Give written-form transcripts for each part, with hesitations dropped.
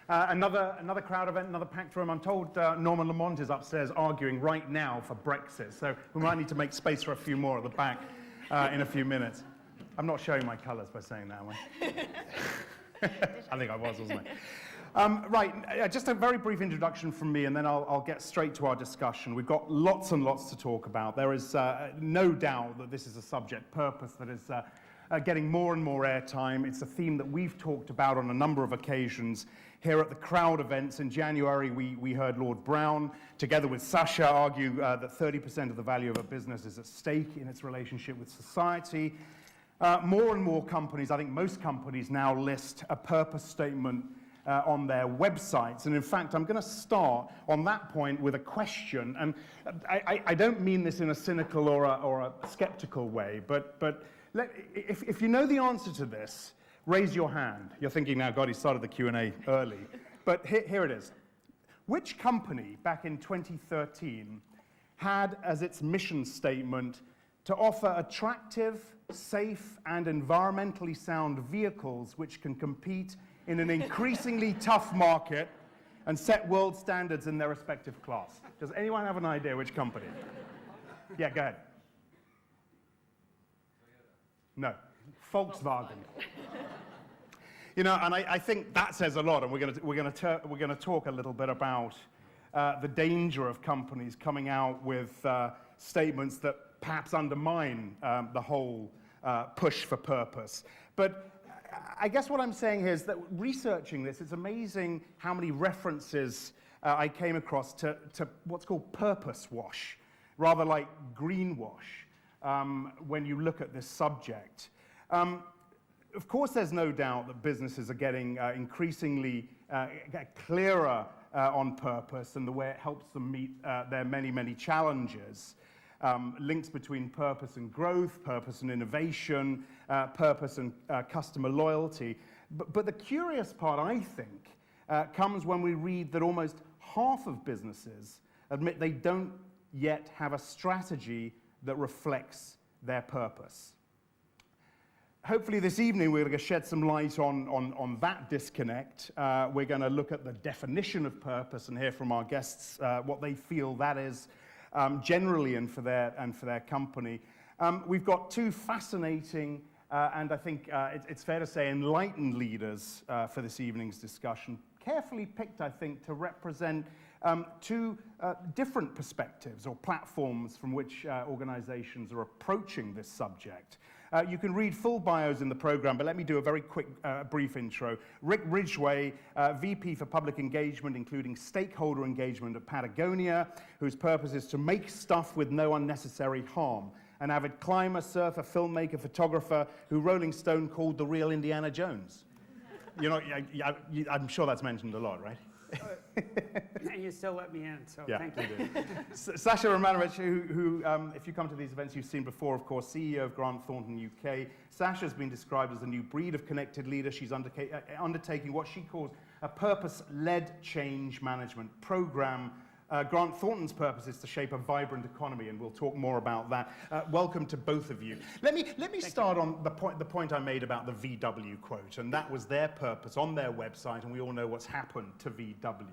Another crowd event, another packed room. I'm told Norman Lamont is upstairs arguing right now for Brexit, so we might need to make space for a few more at the back in a few minutes. I'm not showing my colours by saying that, am I? I think I was, wasn't I? Right, just a very brief introduction from me, and then I'll get straight to our discussion. We've got lots and lots to talk about. There is no doubt that this is a subject, purpose, that is getting more and more airtime. It's a theme that we've talked about on a number of occasions. Here at the crowd events in January, we heard Lord Brown, together with Sacha, argue that 30% of the value of a business is at stake in its relationship with society. More and more companies, I think most companies now list a purpose statement on their websites. And in fact, I'm going to start on that point with a question. And I don't mean this in a cynical or a skeptical way, but if you know the answer to this, raise your hand. You're thinking now, God, he started the Q&A early. But here it is. Which company back in 2013 had as its mission statement to offer attractive, safe, and environmentally sound vehicles which can compete in an increasingly tough market and set world standards in their respective class? Does anyone have an idea which company? Yeah, go ahead. No, Volkswagen. You know, and I think that says a lot, and we're going to talk a little bit about the danger of companies coming out with statements that perhaps undermine the whole push for purpose. But I guess what I'm saying here is that researching this, it's amazing how many references I came across to what's called purpose wash, rather like greenwash, when you look at this subject. Of course, there's no doubt that businesses are getting increasingly clearer on purpose and the way it helps them meet their many, many challenges. Links between purpose and growth, purpose and innovation, purpose and customer loyalty. But the curious part, I think, comes when we read that almost half of businesses admit they don't yet have a strategy that reflects their purpose. Hopefully this evening we're going to shed some light on that disconnect. We're going to look at the definition of purpose and hear from our guests what they feel that is generally and for their company. We've got two fascinating and I think it's fair to say enlightened leaders for this evening's discussion, carefully picked, I think, to represent two different perspectives or platforms from which organizations are approaching this subject. You can read full bios in the program, but let me do a very quick, brief intro. Rick Ridgeway, VP for Public Engagement, including stakeholder engagement at Patagonia, whose purpose is to make stuff with no unnecessary harm. An avid climber, surfer, filmmaker, photographer, who Rolling Stone called the real Indiana Jones. You know, I'm sure that's mentioned a lot, right? And you still let me in, so yeah, thank you. Sacha Romanovitch, who if you come to these events, you've seen before, of course, CEO of Grant Thornton UK. Sacha's been described as a new breed of connected leader. She's undertaking what she calls a purpose-led change management program. Grant Thornton's purpose is to shape a vibrant economy, and we'll talk more about that. Welcome to both of you. Let me start on the point I made about the VW quote, and that was their purpose on their website, and we all know what's happened to VW.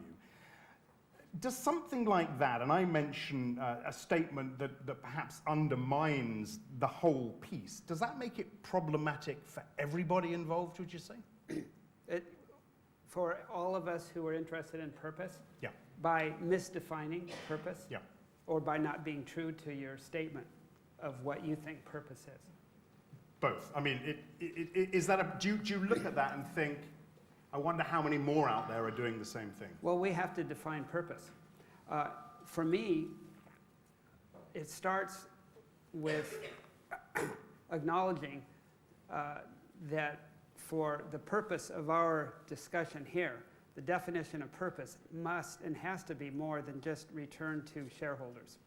Does something like that, and I mention a statement that perhaps undermines the whole piece, does that make it problematic for everybody involved, would you say? For all of us who are interested in purpose, yeah. By misdefining purpose, yeah. Or by not being true to your statement of what you think purpose is? Both. I mean, is that do you look at that and think, I wonder how many more out there are doing the same thing? Well, we have to define purpose. For me, it starts with acknowledging that for the purpose of our discussion here, the definition of purpose must and has to be more than just return to shareholders.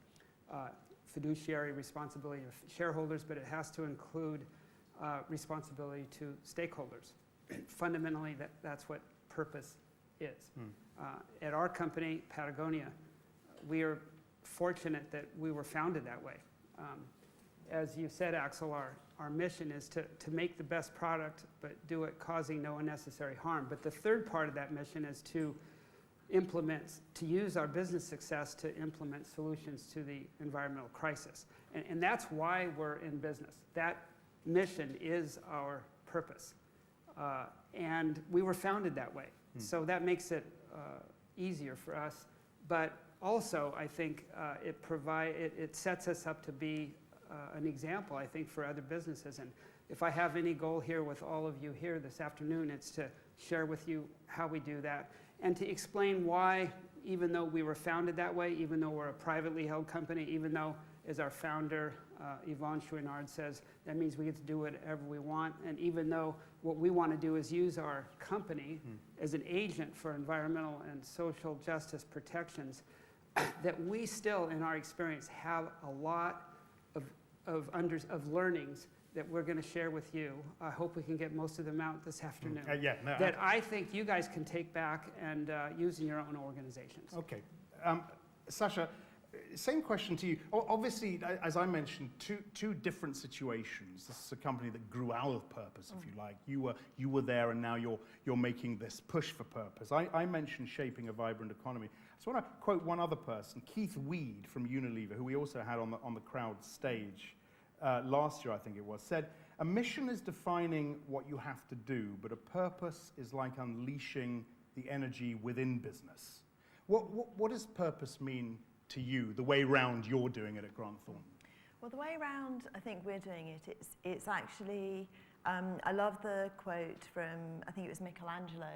Fiduciary responsibility of shareholders, but it has to include responsibility to stakeholders. Fundamentally, that's what purpose is. At our company, Patagonia, we are fortunate that we were founded that way. as you said, Axel, our mission is to make the best product, but do it causing no unnecessary harm. But the third part of that mission is to use our business success to implement solutions to the environmental crisis. And that's why we're in business. That mission is our purpose. And we were founded that way. So that makes it easier for us. But also, I think it sets us up to be an example, I think, for other businesses. And if I have any goal here with all of you here this afternoon, it's to share with you how we do that and to explain why, even though we were founded that way, even though we're a privately held company, even though, as our founder, Yvonne Chouinard says, that means we get to do whatever we want. And even though what we want to do is use our company as an agent for environmental and social justice protections, that we still, in our experience, have a lot of learnings that we're going to share with you. I hope we can get most of them out this afternoon. That I think you guys can take back and use in your own organizations. Okay. Sasha, same question to you. Obviously, as I mentioned, two different situations. This is a company that grew out of purpose, if you like. You were there, and now you're making this push for purpose. I mentioned shaping a vibrant economy. I just want to quote one other person, Keith Weed from Unilever, who we also had on the crowd stage last year, I think it was, said, "A mission is defining what you have to do, but a purpose is like unleashing the energy within business." What does purpose mean to you, the way round you're doing it at Grant Thornton? Well, the way round I think we're doing it, it's actually, I love the quote from, I think it was Michelangelo,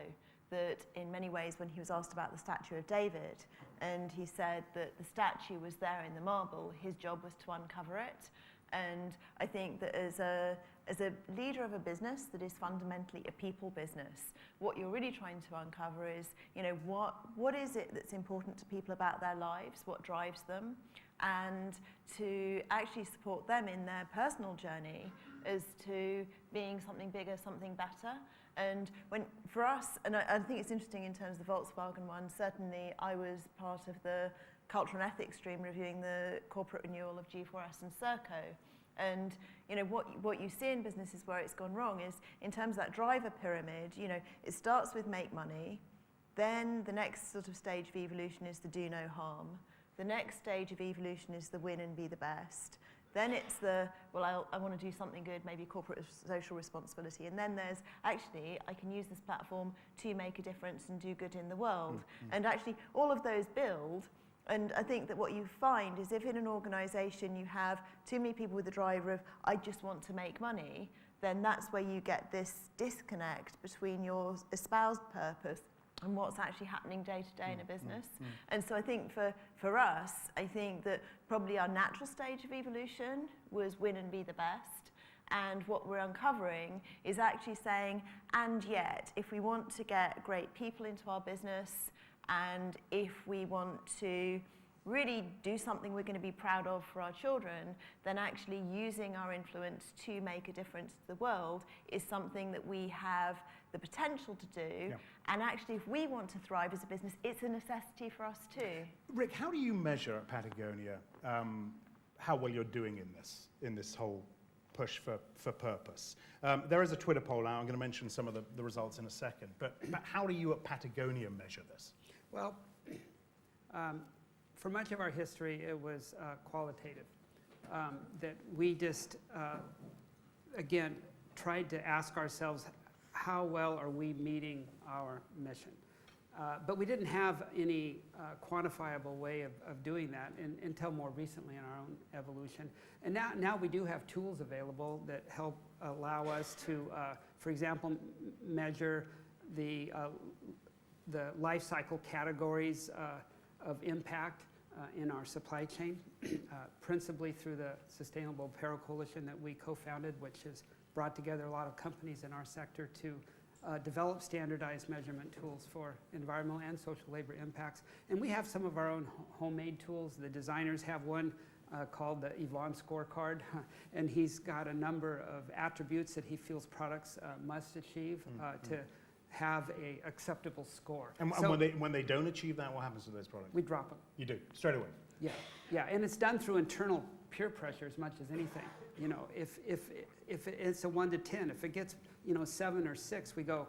that in many ways when he was asked about the statue of David, and he said that the statue was there in the marble, his job was to uncover it. And I think that as a leader of a business that is fundamentally a people business, what you're really trying to uncover is, what is it that's important to people about their lives, what drives them, and to actually support them in their personal journey as to being something bigger, something better. And for us, and I think it's interesting in terms of the Volkswagen one, certainly I was part of the culture and ethics stream reviewing the corporate renewal of G4S and Serco. And what you see in businesses where it's gone wrong is in terms of that driver pyramid, it starts with make money, then the next sort of stage of evolution is the do no harm. The next stage of evolution is the win and be the best. Then it's I want to do something good, maybe corporate social responsibility. And then there's, actually, I can use this platform to make a difference and do good in the world. And actually, all of those build. And I think that what you find is if in an organization you have too many people with the driver of, I just want to make money, then that's where you get this disconnect between your espoused purpose and what's actually happening day to day in a business. And so I think for us, I think that probably our natural stage of evolution was win and be the best. And what we're uncovering is actually saying, and yet, if we want to get great people into our business, and if we want to really do something we're going to be proud of for our children, then actually using our influence to make a difference to the world is something that we have the potential to do. And actually, if we want to thrive as a business, it's a necessity for us too. Rick, how do you measure at Patagonia how well you're doing in this whole push for purpose? There is a Twitter poll out. I'm going to mention some of the results in a second. But how do you at Patagonia measure this? Well, for much of our history, it was qualitative. That we just, again, tried to ask ourselves, how well are we meeting our mission? But we didn't have any quantifiable way of doing that until more recently in our own evolution. And now we do have tools available that help allow us to, for example, measure the life cycle categories of impact in our supply chain, principally through the Sustainable Apparel Coalition that we co-founded, which has brought together a lot of companies in our sector to develop standardized measurement tools for environmental and social labor impacts. And we have some of our own homemade tools. The designers have one called the Yvonne Scorecard, and he's got a number of attributes that he feels products must achieve to have a acceptable score. And when they don't achieve that, what happens to those products? We drop them. You do, straight away? Yeah, and it's done through internal peer pressure as much as anything. You know, if it's a 1 to 10, if it gets, you know, 7 or 6, we go,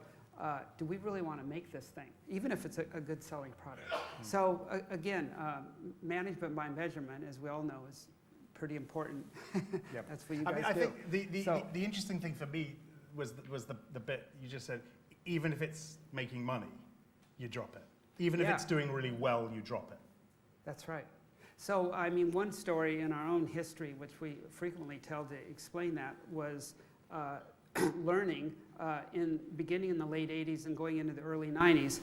do we really want to make this thing, even if it's a good selling product? So again, management by measurement, as we all know, is pretty important. Yep. That's what you guys I do. think the interesting thing for me was the bit you just said, even if it's making money, you drop it. Even if it's doing really well, you drop it. That's right. So, I mean, one story in our own history, which we frequently tell to explain that, was learning beginning in the late 80s and going into the early 90s,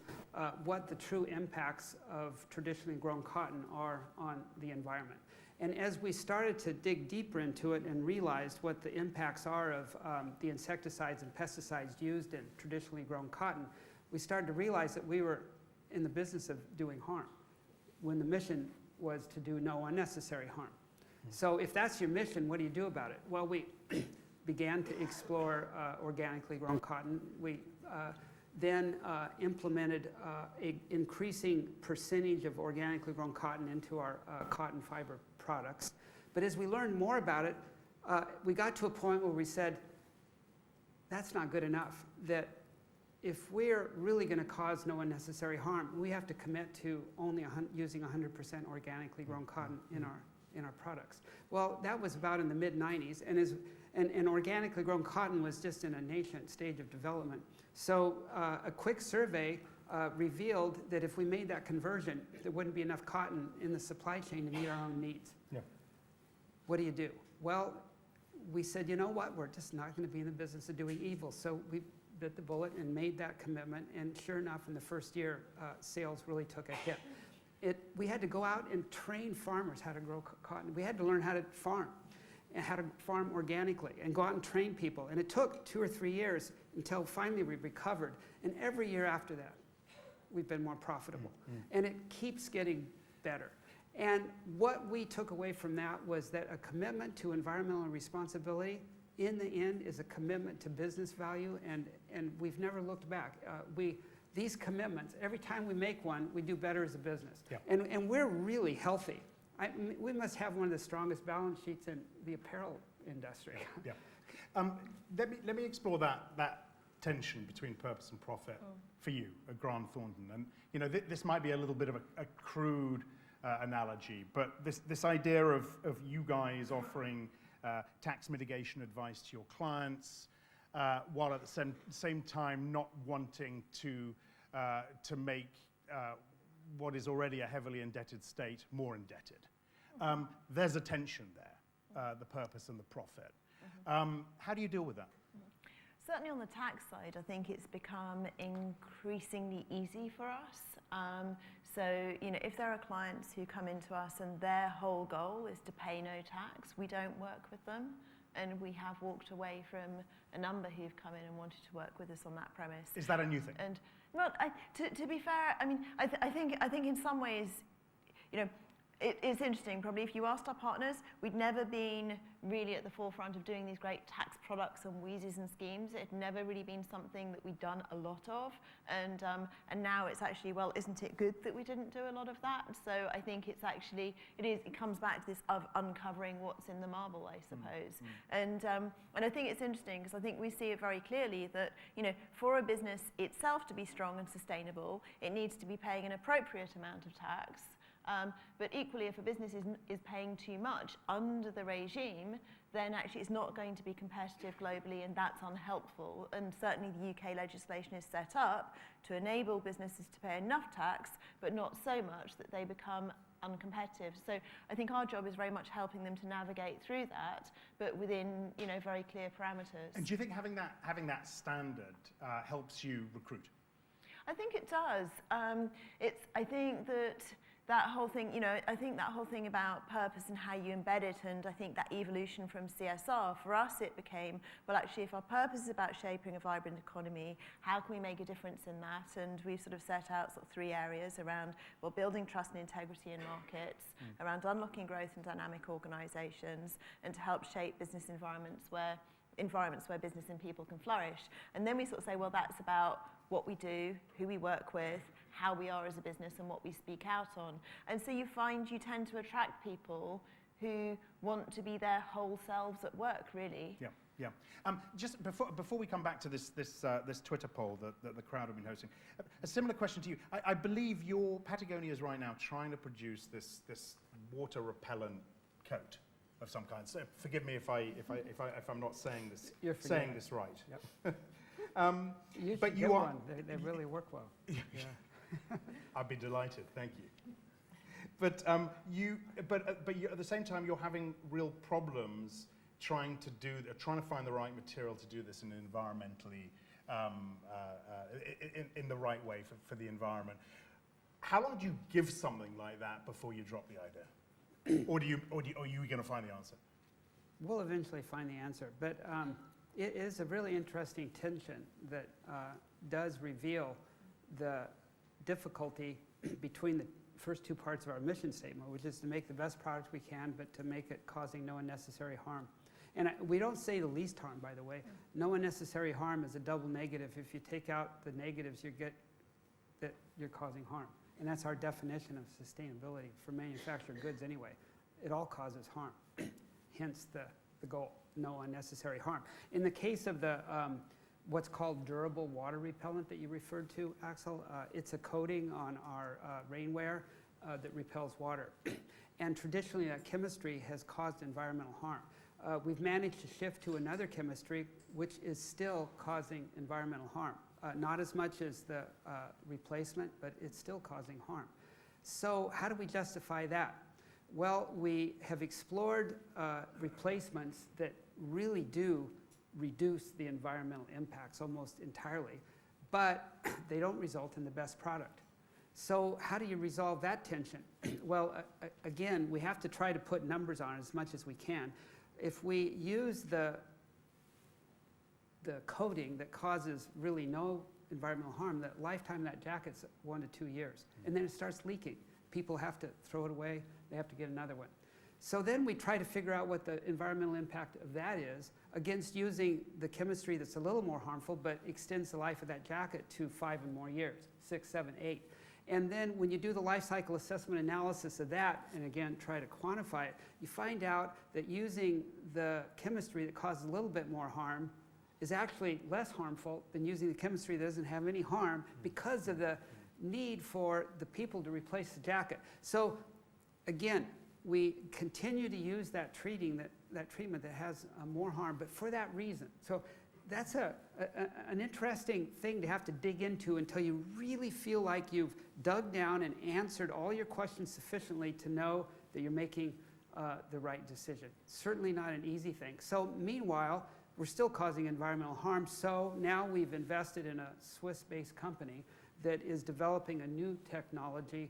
what the true impacts of traditionally grown cotton are on the environment. And as we started to dig deeper into it and realized what the impacts are of the insecticides and pesticides used in traditionally grown cotton, we started to realize that we were in the business of doing harm, when the mission was to do no unnecessary harm. So if that's your mission, what do you do about it? Well, we began to explore organically grown cotton. We then implemented an increasing percentage of organically grown cotton into our cotton fiber products. But as we learned more about it, we got to a point where we said, that's not good enough, that if we're really going to cause no unnecessary harm, we have to commit to only using 100% organically grown cotton in our products. Well, that was about in the mid-90s, and organically grown cotton was just in a nascent stage of development. So a quick survey revealed that if we made that conversion, there wouldn't be enough cotton in the supply chain to meet our own needs. Yeah. What do you do? Well, we said, you know what, we're just not going to be in the business of doing evil. So we bit the bullet and made that commitment, and sure enough, in the first year, sales really took a hit. We had to go out and train farmers how to grow cotton. We had to learn how to farm, and how to farm organically, and go out and train people. And it took 2 or 3 years until finally we recovered. And every year after that, we've been more profitable. And it keeps getting better. And what we took away from that was that a commitment to environmental responsibility, in the end, is a commitment to business value, and we've never looked back. These commitments, every time we make one, we do better as a business. Yeah. And we're really healthy. We must have one of the strongest balance sheets in the apparel industry. Yeah. Let me explore that tension between purpose and profit for you at Grant Thornton. And you know, this might be a little bit of a crude analogy, but this idea of you guys offering tax mitigation advice to your clients, while at the same time not wanting to make what is already a heavily indebted state more indebted. There's a tension there, the purpose and the profit. How do you deal with that? Certainly on the tax side, I think it's become increasingly easy for us. So, you know, if there are clients who come into us and their whole goal is to pay no tax, we don't work with them. And we have walked away from a number who've come in and wanted to work with us on that premise. Is that a new thing? And well, to be fair, I mean, I think in some ways, you know, it's interesting. Probably if you asked our partners, we'd never been really at the forefront of doing these great tax products and wheezes and schemes. It had never really been something that we'd done a lot of. And now it's actually, well, isn't it good that we didn't do a lot of that? So I think it's actually, it comes back to this of uncovering what's in the marble, I suppose. And I think it's interesting because I think we see it very clearly that, you know, for a business itself to be strong and sustainable, it needs to be paying an appropriate amount of tax. But equally, if a business is paying too much under the regime, then actually it's not going to be competitive globally, and that's unhelpful. And certainly the UK legislation is set up to enable businesses to pay enough tax, but not so much that they become uncompetitive. So I think our job is very much helping them to navigate through that, but within, you know, very clear parameters. And do you think having that standard helps you recruit? I think it does. I think that whole thing, you know, I think that whole thing about purpose and how you embed it, and I think that evolution from CSR, for us it became, well, actually, if our purpose is about shaping a vibrant economy, how can we make a difference in that? And we've sort of set out sort of 3 areas around, well, building trust and integrity in markets, around unlocking growth in dynamic organizations, and to help shape business environments where business and people can flourish. And then we sort of say, well, that's about what we do, who we work with, how we are as a business, and what we speak out on. And so you find you tend to attract people who want to be their whole selves at work, really. Yeah, yeah. Just before we come back to this Twitter poll that the crowd have been hosting, a similar question to you. I believe Patagonia is right now trying to produce this water repellent coat of some kind. So forgive me if I'm not saying this right. Yep. You but should you get are. one. They really work well. Yeah. I'd be delighted. Thank you. But you at the same time, you're having real problems trying to find the right material to do this in an environmentally in the right way for the environment. How long do you give something like that before you drop the idea, or are you going to find the answer? We'll eventually find the answer, but it is a really interesting tension that does reveal the difficulty between the first two parts of our mission statement, which is to make the best product we can, but to make it causing no unnecessary harm. And we don't say the least harm, by the way. No unnecessary harm is a double negative. If you take out the negatives, you get that you're causing harm. And that's our definition of sustainability for manufactured goods anyway. It all causes harm, hence the goal, no unnecessary harm. In the case of the what's called durable water repellent that you referred to, Axel, it's a coating on our rainwear that repels water. And traditionally that chemistry has caused environmental harm. We've managed to shift to another chemistry which is still causing environmental harm. Not as much as the replacement, but it's still causing harm. So how do we justify that? Well, we have explored replacements that really do reduce the environmental impacts almost entirely, but they don't result in the best product. So how do you resolve that tension? Well, again, we have to try to put numbers on it as much as we can. If we use the coating that causes really no environmental harm, the lifetime of that jacket's 1 to 2 years. And then it starts leaking. People have to throw it away. They have to get another one. So then we try to figure out what the environmental impact of that is against using the chemistry that's a little more harmful but extends the life of that jacket to 5 and more years, 6, 7, 8. And then when you do the life cycle assessment analysis of that, and again, try to quantify it, you find out that using the chemistry that causes a little bit more harm is actually less harmful than using the chemistry that doesn't have any harm because of the need for the people to replace the jacket. So again, we continue to use that treatment that has more harm, but for that reason. So that's an interesting thing to have to dig into until you really feel like you've dug down and answered all your questions sufficiently to know that you're making the right decision. Certainly not an easy thing. So meanwhile, we're still causing environmental harm. So now we've invested in a Swiss-based company that is developing a new technology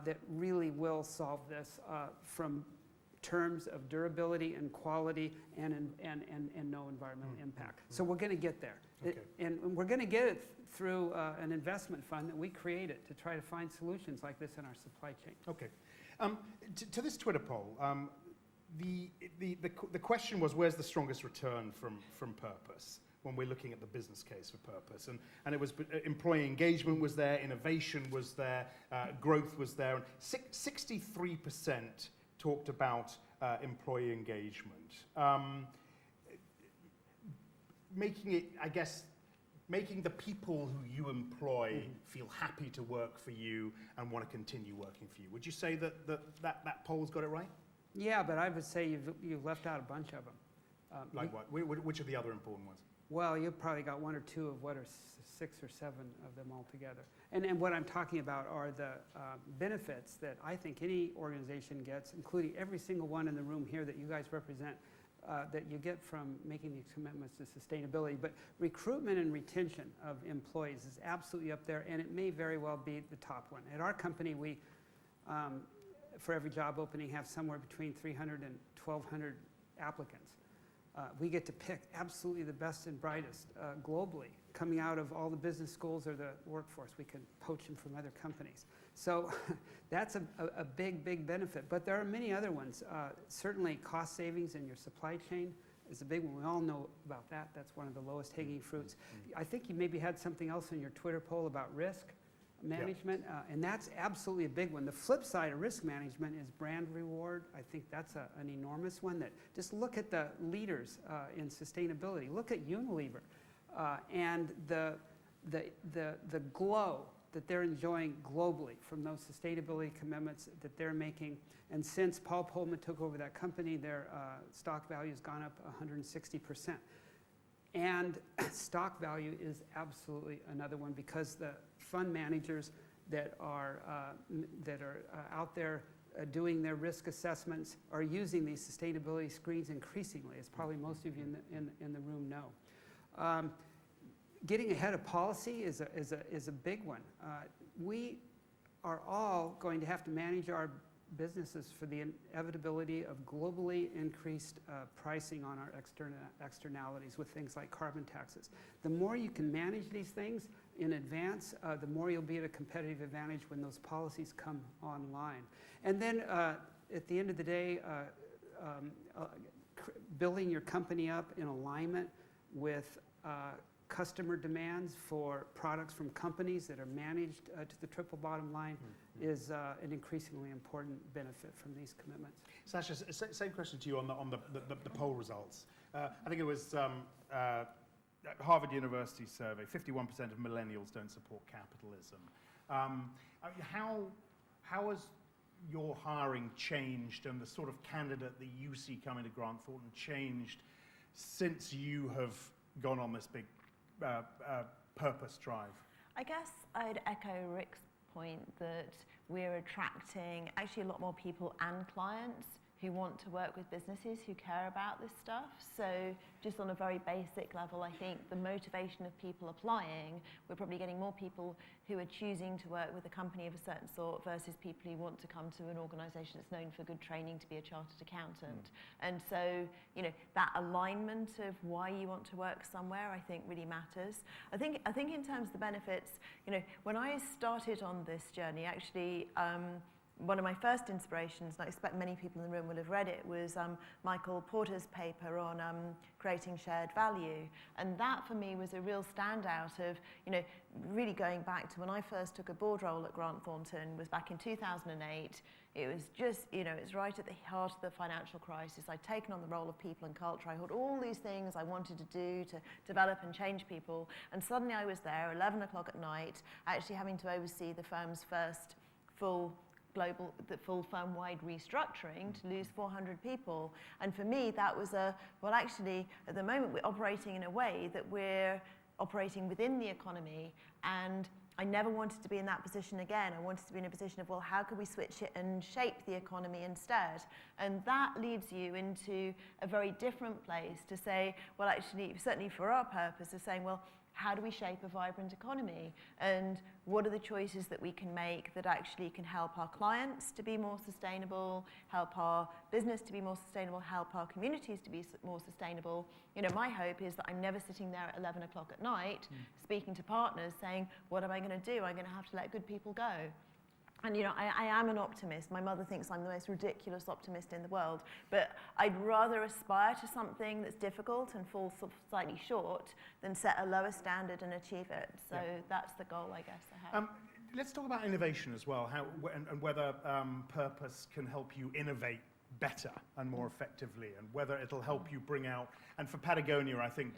that really will solve this from terms of durability and quality and no environmental impact. So we're going to get there. Okay. And we're going to get it through an investment fund that we created to try to find solutions like this in our supply chain. Okay. To this Twitter poll, the question was, where's the strongest return from purpose when we're looking at the business case for purpose? And it was employee engagement was there, innovation was there, growth was there, and 63% talked about employee engagement. Making it, I guess, making the people who you employ feel happy to work for you and want to continue working for you. Would you say that poll's got it right? Yeah, but I would say you've left out a bunch of them. Like what? Which are the other important ones? Well, you've probably got 1 or 2 of what are 6 or 7 of them altogether. And what I'm talking about are the benefits that I think any organization gets, including every single one in the room here that you guys represent, that you get from making these commitments to sustainability. But recruitment and retention of employees is absolutely up there, and it may very well be the top one. At our company, we, for every job opening, have somewhere between 300 and 1,200 applicants. We get to pick absolutely the best and brightest globally, coming out of all the business schools or the workforce. We can poach them from other companies. So that's a big, big benefit. But there are many other ones. Certainly cost savings in your supply chain is a big one. We all know about that. That's one of the lowest hanging fruits. I think you maybe had something else in your Twitter poll about risk. management, and that's absolutely a big one. The flip side of risk management is brand reward. I think that's an enormous one. That just look at the leaders in sustainability. Look at Unilever and the glow that they're enjoying globally from those sustainability commitments that they're making. And since Paul Pullman took over that company, their stock value has gone up 160%. And stock value is absolutely another one, because the fund managers that are out there doing their risk assessments are using these sustainability screens increasingly, as probably most of you in the room know. Getting ahead of policy is a big one. We are all going to have to manage our businesses for the inevitability of globally increased pricing on our externalities with things like carbon taxes. The more you can manage these things in advance, the more you'll be at a competitive advantage when those policies come online. And then at the end of the day, building your company up in alignment with customer demands for products from companies that are managed to the triple bottom line is an increasingly important benefit from these commitments. Sacha, same question to you on the poll results. I think it was Harvard University survey, 51% of millennials don't support capitalism. How has your hiring changed, and the sort of candidate that you see coming to Grant Thornton changed since you have gone on this big purpose drive? I guess I'd echo Rick's point that we're attracting actually a lot more people and clients who want to work with businesses who care about this stuff. So just on a very basic level, I think the motivation of people applying, we're probably getting more people who are choosing to work with a company of a certain sort versus people who want to come to an organisation that's known for good training to be a chartered accountant. And so, you know, that alignment of why you want to work somewhere, I think really matters. I think in terms of the benefits, you know, when I started on this journey, actually, one of my first inspirations, and I expect many people in the room will have read it, was Michael Porter's paper on creating shared value. And that for me was a real standout of, you know, really going back to when I first took a board role at Grant Thornton was back in 2008. It was just, you know, it's right at the heart of the financial crisis. I'd taken on the role of people and culture. I had all these things I wanted to do to develop and change people. And suddenly I was there, 11 o'clock at night, actually having to oversee the firm's first full firm-wide restructuring to lose 400 people. And for me, that was well, actually, at the moment, we're operating in a way that we're operating within the economy, and I never wanted to be in that position again. I wanted to be in a position of, well, how could we switch it and shape the economy instead? And that leads you into a very different place to say, well, actually, certainly for our purpose, of saying, well, how do we shape a vibrant economy? And what are the choices that we can make that actually can help our clients to be more sustainable, help our business to be more sustainable, help our communities to be more sustainable? You know, my hope is that I'm never sitting there at 11 o'clock at night speaking to partners saying, what am I going to do? I'm going to have to let good people go. And, you know, I am an optimist. My mother thinks I'm the most ridiculous optimist in the world. But I'd rather aspire to something that's difficult and fall slightly short than set a lower standard and achieve it. So that's the goal, I guess, I have. Let's talk about innovation as well, and whether purpose can help you innovate better and more effectively, and whether it'll help you bring out, and for Patagonia, I think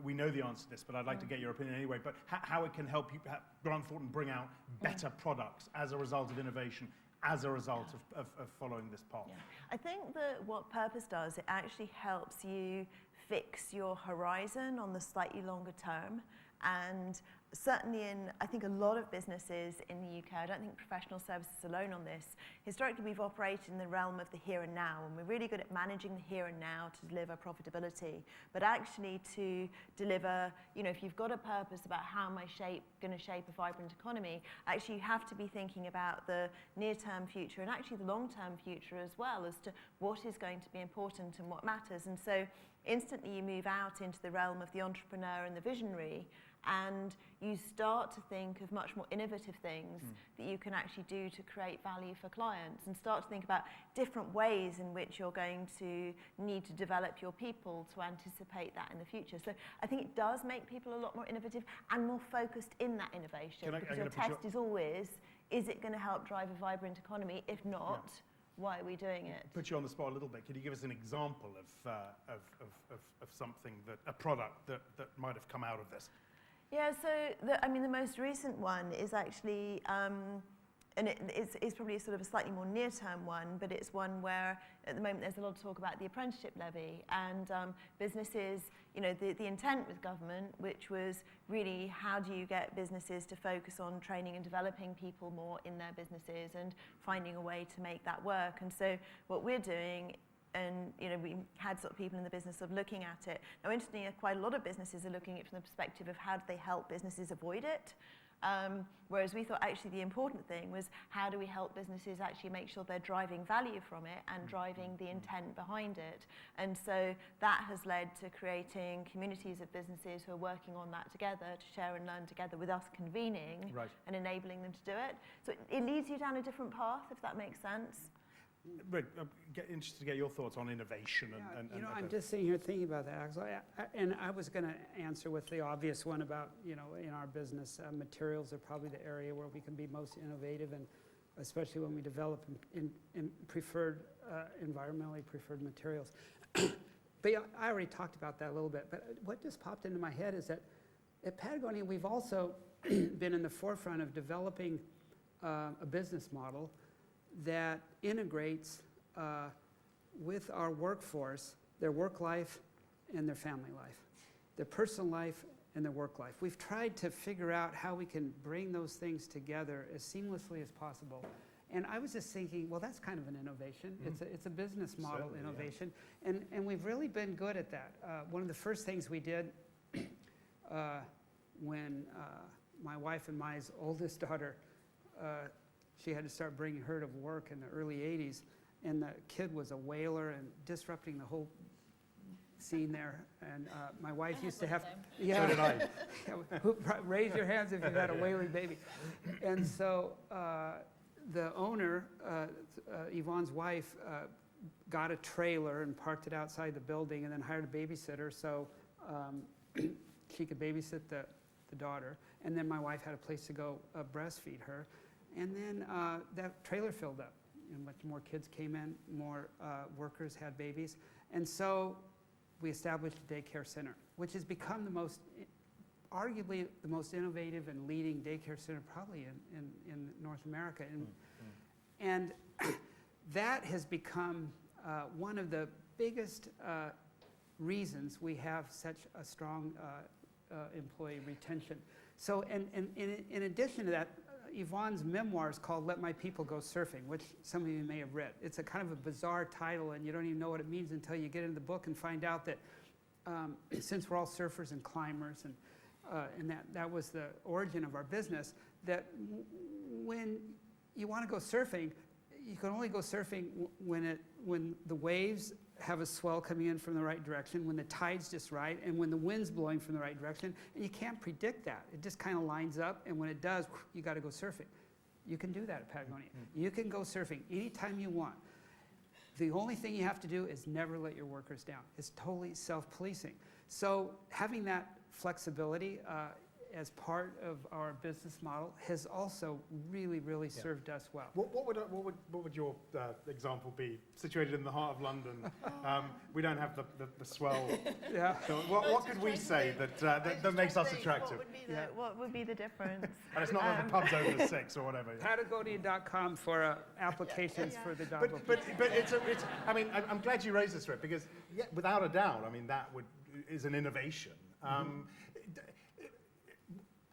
we know the answer to this, but I'd like to get your opinion anyway, but how it can help you, Grant Thornton, bring out better products as a result of innovation, as a result of following this path. Yeah. I think that what purpose does, it actually helps you fix your horizon on the slightly longer term. And certainly I think a lot of businesses in the UK, I don't think professional services alone on this, historically we've operated in the realm of the here and now, and we're really good at managing the here and now to deliver profitability. But actually to deliver, you know, if you've got a purpose about how am I going to shape a vibrant economy, actually you have to be thinking about the near-term future and actually the long-term future as well, as to what is going to be important and what matters. And so instantly you move out into the realm of the entrepreneur and the visionary, and you start to think of much more innovative things that you can actually do to create value for clients, and start to think about different ways in which you're going to need to develop your people to anticipate that in the future. So I think it does make people a lot more innovative and more focused in that innovation, because your test is always, is it going to help drive a vibrant economy? If not, why are we doing it? Put you on the spot a little bit. Could you give us an example of something, a product that might have come out of this? Yeah, so the most recent one is actually, and it's probably sort of a slightly more near-term one, but it's one where at the moment there's a lot of talk about the apprenticeship levy, and businesses, the intent with government, which was really how do you get businesses to focus on training and developing people more in their businesses and finding a way to make that work. And so what we're doing, and we had sort of people in the business of looking at it. Now, interestingly, quite a lot of businesses are looking at it from the perspective of how do they help businesses avoid it. Whereas we thought actually the important thing was how do we help businesses actually make sure they're driving value from it and driving the intent behind it. And so that has led to creating communities of businesses who are working on that together to share and learn together, with us convening and enabling them to do it. So it leads you down a different path, if that makes sense. Rick, I'm interested to get your thoughts on innovation. I'm just sitting here thinking about that, Axel. And I was going to answer with the obvious one about, in our business, materials are probably the area where we can be most innovative, and especially when we develop in preferred, environmentally preferred materials. But I already talked about that a little bit. But what just popped into my head is that at Patagonia, we've also been in the forefront of developing a business model that integrates with our workforce their work life and their family life, their personal life and their work life. We've tried to figure out how we can bring those things together as seamlessly as possible. And I was just thinking, well, that's kind of an innovation. It's a business model innovation. And we've really been good at that. One of the first things we did when my wife and my oldest daughter, she had to start bringing her to work in the early 80s, and the kid was a whaler and disrupting the whole scene there. And my wife used to have... So did I. Raise your hands if you've had a whaling baby. And so the owner, Yvonne's wife, got a trailer and parked it outside the building, and then hired a babysitter so she could babysit the daughter. And then my wife had a place to go breastfeed her. And then that trailer filled up, and much more kids came in, more workers had babies. And so we established a daycare center, which has become arguably the most innovative and leading daycare center probably in North America. And that has become one of the biggest reasons we have such a strong employee retention. So, and in addition to that, Yvonne's memoir is called Let My People Go Surfing, which some of you may have read. It's a kind of a bizarre title, and you don't even know what it means until you get into the book and find out that since we're all surfers and climbers, and that was the origin of our business, that when you want to go surfing, you can only go surfing when the waves have a swell coming in from the right direction, when the tide's just right, and when the wind's blowing from the right direction. And you can't predict that. It just kind of lines up, and when it does, you got to go surfing. You can do that at Patagonia. You can go surfing anytime you want. The only thing you have to do is never let your workers down. It's totally self-policing. So having that flexibility as part of our business model has also really, really served us well. What would your example be? Situated in the heart of London, we don't have the swell. Yeah. So what could we say that makes us attractive? What would be the difference? And it's not that the pub's over 6 or whatever. Patagonia.com for applications for the job. But it's I mean, I'm glad you raised this, Rick, because without a doubt, I mean, that is an innovation.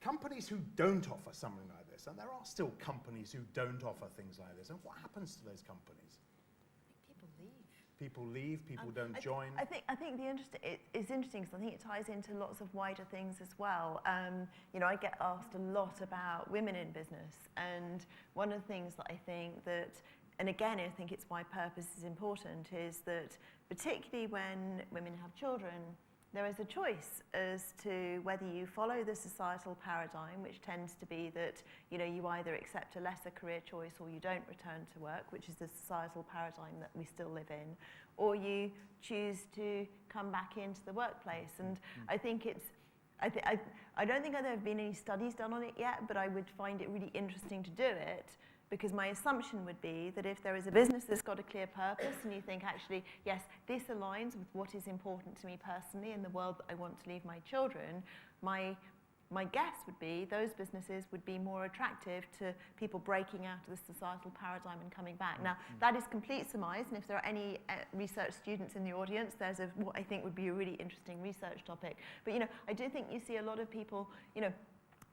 Companies who don't offer something like this, and there are still companies who don't offer things like this, and what happens to those companies? People leave, people don't join. I think it's interesting because I think it ties into lots of wider things as well. I get asked a lot about women in business, and one of the things that I think that, and again, I think it's why purpose is important, is that particularly when women have children, there is a choice as to whether you follow the societal paradigm, which tends to be that, you know, you either accept a lesser career choice or you don't return to work, which is the societal paradigm that we still live in, or you choose to come back into the workplace. And I think it's, I don't think there have been any studies done on it yet, but I would find it really interesting to do it, because my assumption would be that if there is a business that's got a clear purpose and you think, actually, yes, this aligns with what is important to me personally in the world that I want to leave my children, my guess would be those businesses would be more attractive to people breaking out of the societal paradigm and coming back. Now, that is complete surmise, and if there are any research students in the audience, there's what I think would be a really interesting research topic. But, you know, I do think you see a lot of people, you know,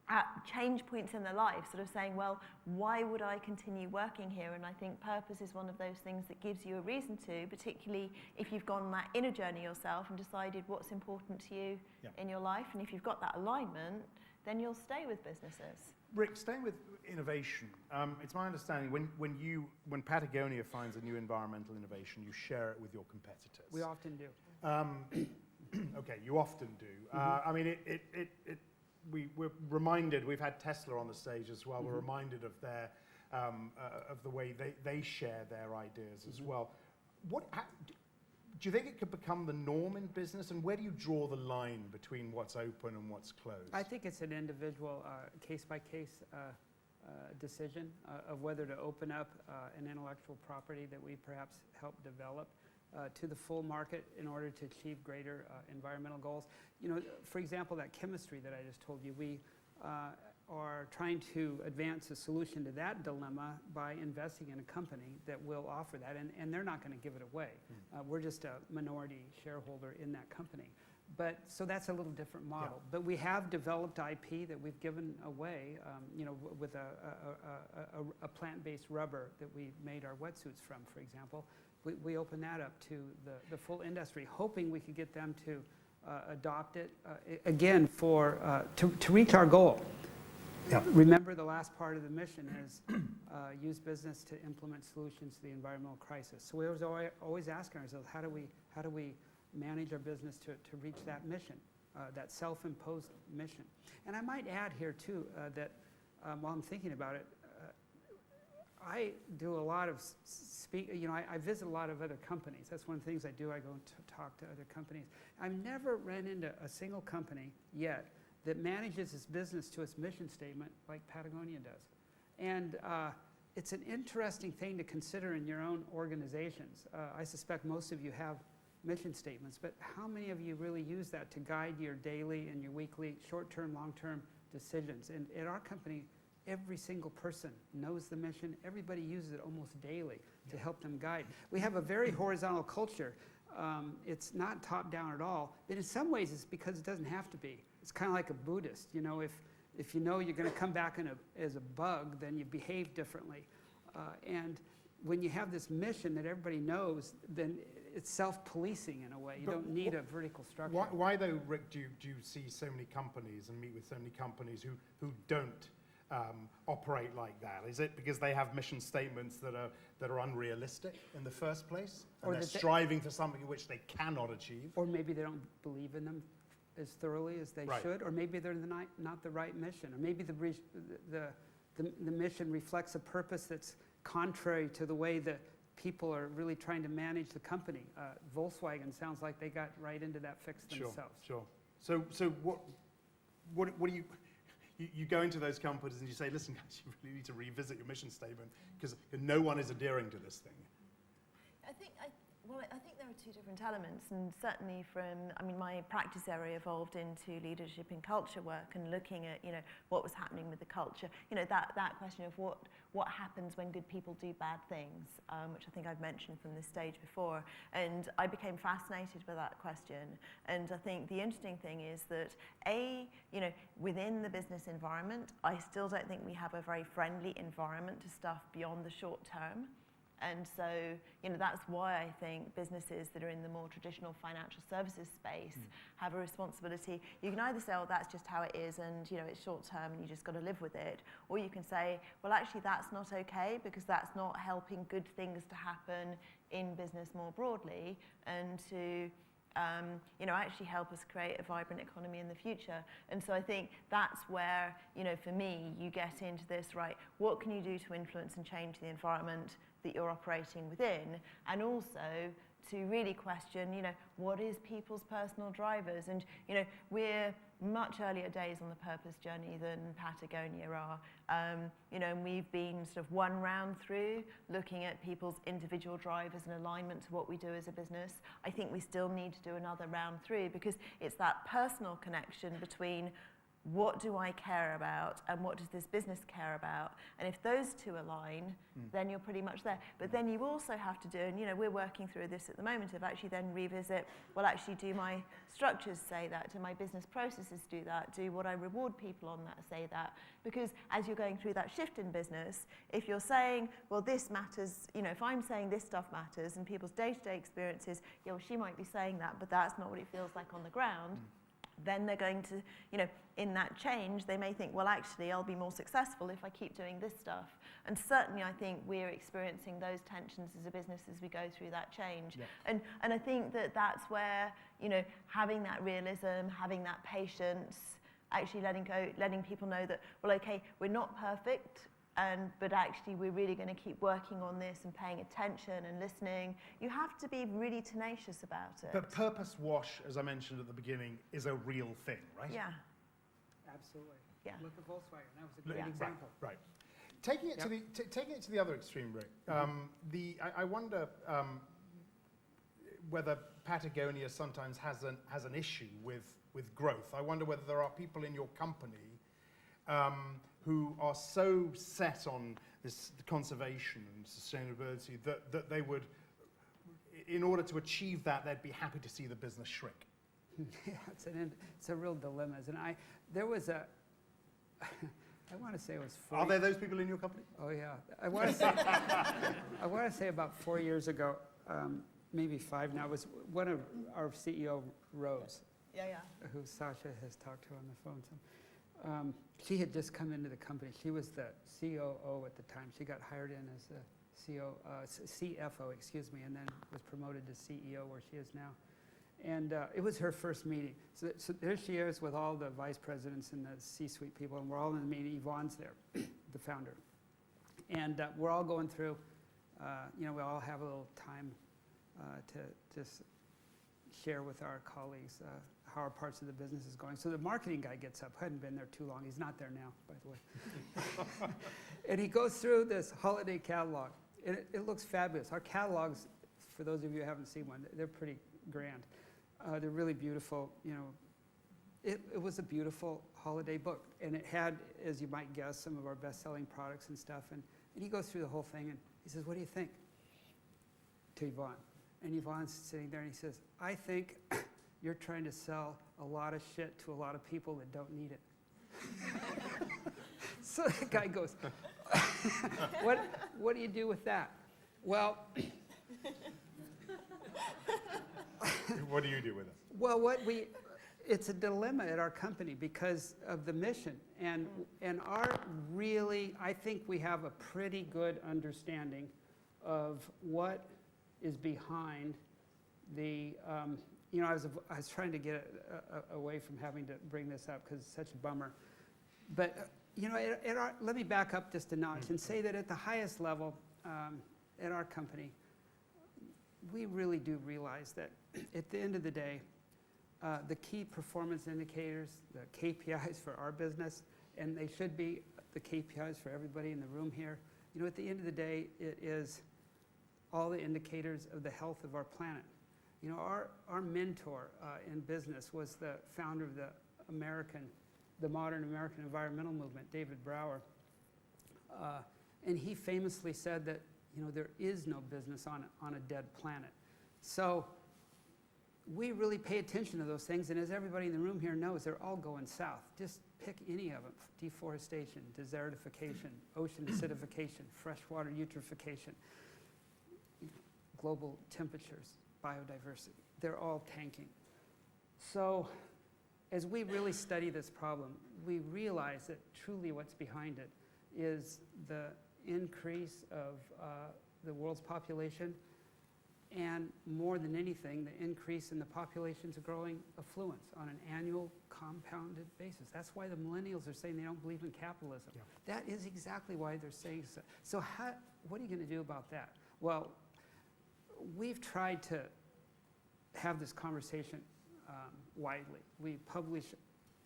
at change points in their life, sort of saying, well, why would I continue working here? And I think purpose is one of those things that gives you a reason to, particularly if you've gone on that inner journey yourself and decided what's important to you in your life. And if you've got that alignment, then you'll stay with businesses. Rick, staying with innovation, it's my understanding when Patagonia finds a new environmental innovation, you share it with your competitors. We often do. Okay, you often do. I mean, we're reminded, we've had Tesla on the stage as well, we're reminded of their, of the way they share their ideas as well. Do you think it could become the norm in business, and where do you draw the line between what's open and what's closed? I think it's an individual, case-by-case decision of whether to open up an intellectual property that we perhaps help develop to the full market in order to achieve greater environmental goals. You know, for example, that chemistry that I just told you, we are trying to advance a solution to that dilemma by investing in a company that will offer that, and they're not going to give it away. We're just a minority shareholder in that company. But so that's a little different model. Yeah. But we have developed IP that we've given away, you know, with a plant-based rubber that we made our wetsuits from, for example. We open that up to the full industry, hoping we could get them to adopt it, again, to reach our goal. Yeah. Remember, the last part of the mission is use business to implement solutions to the environmental crisis. So we always asking ourselves, how do we manage our business to reach that mission, that self-imposed mission? And I might add here too that while I'm thinking about it, I do a lot of I visit a lot of other companies. That's one of the things I do. I go to talk to other companies. I've never ran into a single company yet that manages its business to its mission statement like Patagonia does. And it's an interesting thing to consider in your own organizations. I suspect most of you have mission statements, but how many of you really use that to guide your daily and your weekly, short-term, long-term decisions? And at our company, every single person knows the mission. Everybody uses it almost daily to help them guide. We have a very horizontal culture. It's not top-down at all, but in some ways it's because it doesn't have to be. It's kind of like a Buddhist. You know, if you know you're going to come back as a bug, then you behave differently. And when you have this mission that everybody knows, then it's self-policing in a way. You don't need a vertical structure. Why though, Rick, do you see so many companies and meet with so many companies who don't operate like that? Is it because they have mission statements that are unrealistic in the first place, and or they're striving for something which they cannot achieve? Or maybe they don't believe in them as thoroughly as they should, or maybe they're not the right mission, or maybe the mission reflects a purpose that's contrary to the way that people are really trying to manage the company. Volkswagen sounds like they got right into that fix themselves. Sure. So what do you go into those companies and you say, listen, guys, you really need to revisit your mission statement because no one is adhering to this thing? I think there are two different elements, and certainly my practice area evolved into leadership and culture work and looking at, what was happening with the culture. That question of what happens when good people do bad things, which I think I've mentioned from this stage before. And I became fascinated by that question. And I think the interesting thing is that within the business environment, I still don't think we have a very friendly environment to stuff beyond the short term. And so, that's why I think businesses that are in the more traditional financial services space have a responsibility. You can either say, oh, that's just how it is, and it's short term and you just got to live with it. Or you can say, well, actually that's not okay because that's not helping good things to happen in business more broadly, and to actually help us create a vibrant economy in the future. And so I think that's where, for me, you get into this, right, what can you do to influence and change the environment that you're operating within? And also to really question, what is people's personal drivers? And, we're much earlier days on the purpose journey than Patagonia are. And we've been sort of one round through looking at people's individual drivers and alignment to what we do as a business. I think we still need to do another round through because it's that personal connection between what do I care about and what does this business care about? And if those two align, then you're pretty much there. But then you also have to do, and we're working through this at the moment, of actually then revisit, well, actually do my structures say that? Do my business processes do that? Do what I reward people on that say that? Because as you're going through that shift in business, if you're saying, well, this matters, if I'm saying this stuff matters and people's day-to-day experiences, well, she might be saying that, but that's not what it feels like on the ground. Then they're going to, in that change, they may think, well, actually, I'll be more successful if I keep doing this stuff. And certainly, I think we're experiencing those tensions as a business as we go through that change. Yeah. And I think that that's where, having that realism, having that patience, actually letting people know that, well, okay, we're not perfect, but actually we're really going to keep working on this and paying attention and listening. You have to be really tenacious about it. But purpose wash, as I mentioned at the beginning, is a real thing, right? Yeah. Absolutely. Yeah. Look at Volkswagen. That was a great example. Right. Taking it to the other extreme, Rick. I wonder whether Patagonia sometimes has an issue with growth. I wonder whether there are people in your company who are so set on this conservation and sustainability that they would, in order to achieve that, they'd be happy to see the business shrink. Yeah, it's a real dilemma, isn't it? There was I want to say it was 40. Are there those people in your company? Oh yeah, I want to say about 4 years ago, maybe 5 now, was one of our CEO, Rose. Yeah. Who Sacha has talked to on the phone. So, she had just come into the company. She was the COO at the time. She got hired in as the CFO, and then was promoted to CEO, where she is now. And it was her first meeting. So there she is with all the vice presidents and the C-suite people, and we're all in the meeting. Yvonne's there, the founder. And we're all going through, we all have a little time to just share with our colleagues how our parts of the business is going. So the marketing guy gets up, hadn't been there too long. He's not there now, by the way. And he goes through this holiday catalog. And it looks fabulous. Our catalogs, for those of you who haven't seen one, they're pretty grand. They're really beautiful. It was a beautiful holiday book. And it had, as you might guess, some of our best-selling products and stuff. And he goes through the whole thing, and he says, what do you think? To Yvonne. And Yvonne's sitting there, and he says, I think you're trying to sell a lot of shit to a lot of people that don't need it. So the guy goes, what do you do with that? Well, what do you do with it? Well, it's a dilemma at our company because of the mission. And I think we have a pretty good understanding of what is behind the, I was trying to get away from having to bring this up because it's such a bummer. But, let me back up just a notch and say that at the highest level at our company, we really do realize that at the end of the day, the key performance indicators, the KPIs for our business, and they should be the KPIs for everybody in the room here, at the end of the day, it is all the indicators of the health of our planet. Our mentor in business was the founder of the modern American environmental movement, David Brower. And he famously said that, there is no business on a dead planet. So we really pay attention to those things, and as everybody in the room here knows, they're all going south. Just pick any of them: deforestation, desertification, ocean acidification, freshwater eutrophication, global temperatures, biodiversity. They're all tanking. So as we really study this problem, we realize that truly what's behind it is the increase of the world's population and more than anything, the increase in the population's growing affluence on an annual compounded basis. That's why the millennials are saying they don't believe in capitalism. Yeah. That is exactly why they're saying so. So what are you going to do about that? Well, we've tried to have this conversation widely. We publish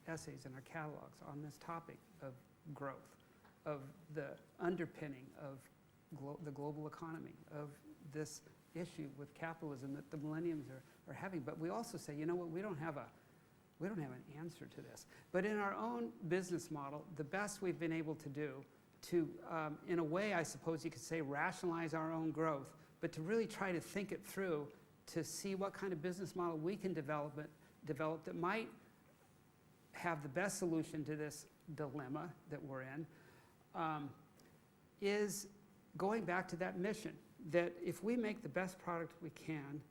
essays in our catalogs on this topic of growth, of the underpinning of the global economy, of this issue with capitalism that the millenniums are having. But we also say, you know what, we don't have an answer to this. But in our own business model, the best we've been able to do to, in a way, I suppose you could say, rationalize our own growth, but to really try to think it through to see what kind of business model we can develop that might have the best solution to this dilemma that we're in, is going back to that mission, that if we make the best product we can,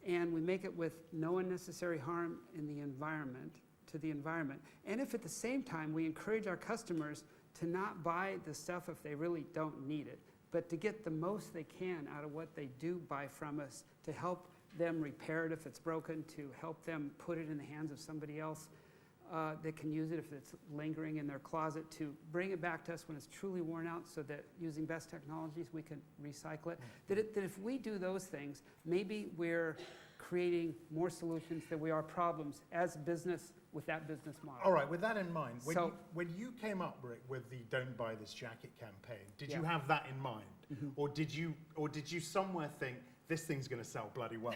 and we make it with no unnecessary harm in the environment, to the environment, and if at the same time we encourage our customers to not buy the stuff if they really don't need it, but to get the most they can out of what they do buy from us, to help them repair it if it's broken, to help them put it in the hands of somebody else that can use it if it's lingering in their closet, to bring it back to us when it's truly worn out, so that using best technologies we can recycle it. That if we do those things, maybe we're creating more solutions than we are problems as a business with that business model. All right, with that in mind, So- when you came up, Rick, with the Don't Buy This Jacket campaign, did you Yeah. have that in mind? Or did you somewhere think, this thing's going to sell bloody well?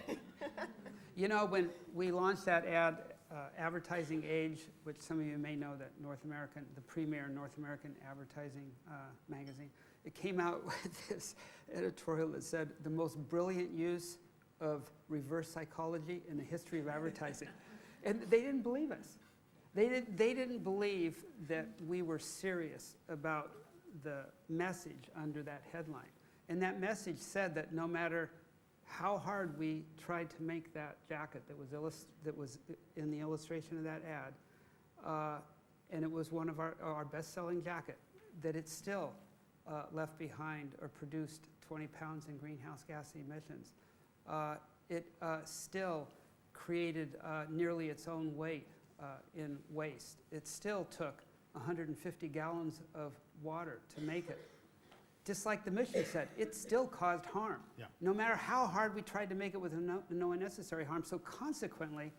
You know, when we launched that ad, Advertising Age, which some of you may know that the premier North American advertising magazine, it came out with this editorial that said, the most brilliant use of reverse psychology in the history of advertising. And they didn't believe us. They didn't believe that we were serious about the message under that headline. And that message said that no matter how hard we tried to make that jacket that was in the illustration of that ad, and it was one of our best-selling jacket, that it still left behind or produced 20 pounds in greenhouse gas emissions. It still created nearly its own weight in waste. It still took 150 gallons of water to make it. Just like the mission said, it still caused harm, Yeah. no matter how hard we tried to make it with no unnecessary harm. So consequently,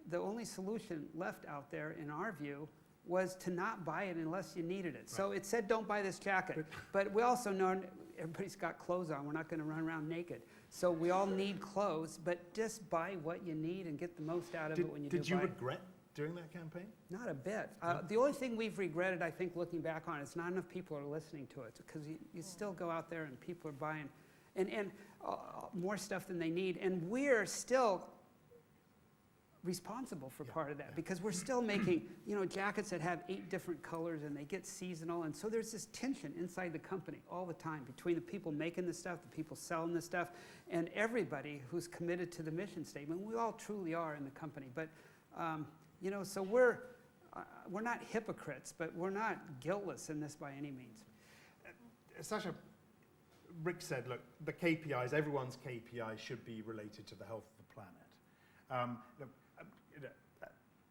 the only solution left out there, in our view, was to not buy it unless you needed it. So it said, don't buy this jacket. But we also know everybody's got clothes on. We're not going to run around naked. So we all need clothes, but just buy what you need and get the most out of it when you do buy it. Did you regret doing that campaign? Not a bit. The only thing we've regretted, I think, looking back on it, is not enough people are listening to it, because you still go out there and people are buying and more stuff than they need, and we're still responsible for part of that, because we're still making jackets that have 8 different colors and they get seasonal, and so there's this tension inside the company all the time between the people making the stuff, the people selling the stuff, and everybody who's committed to the mission statement. We all truly are in the company, but so we're not hypocrites, but we're not guiltless in this by any means. Sacha, Rick said, look, the KPIs, everyone's KPIs should be related to the health of the planet.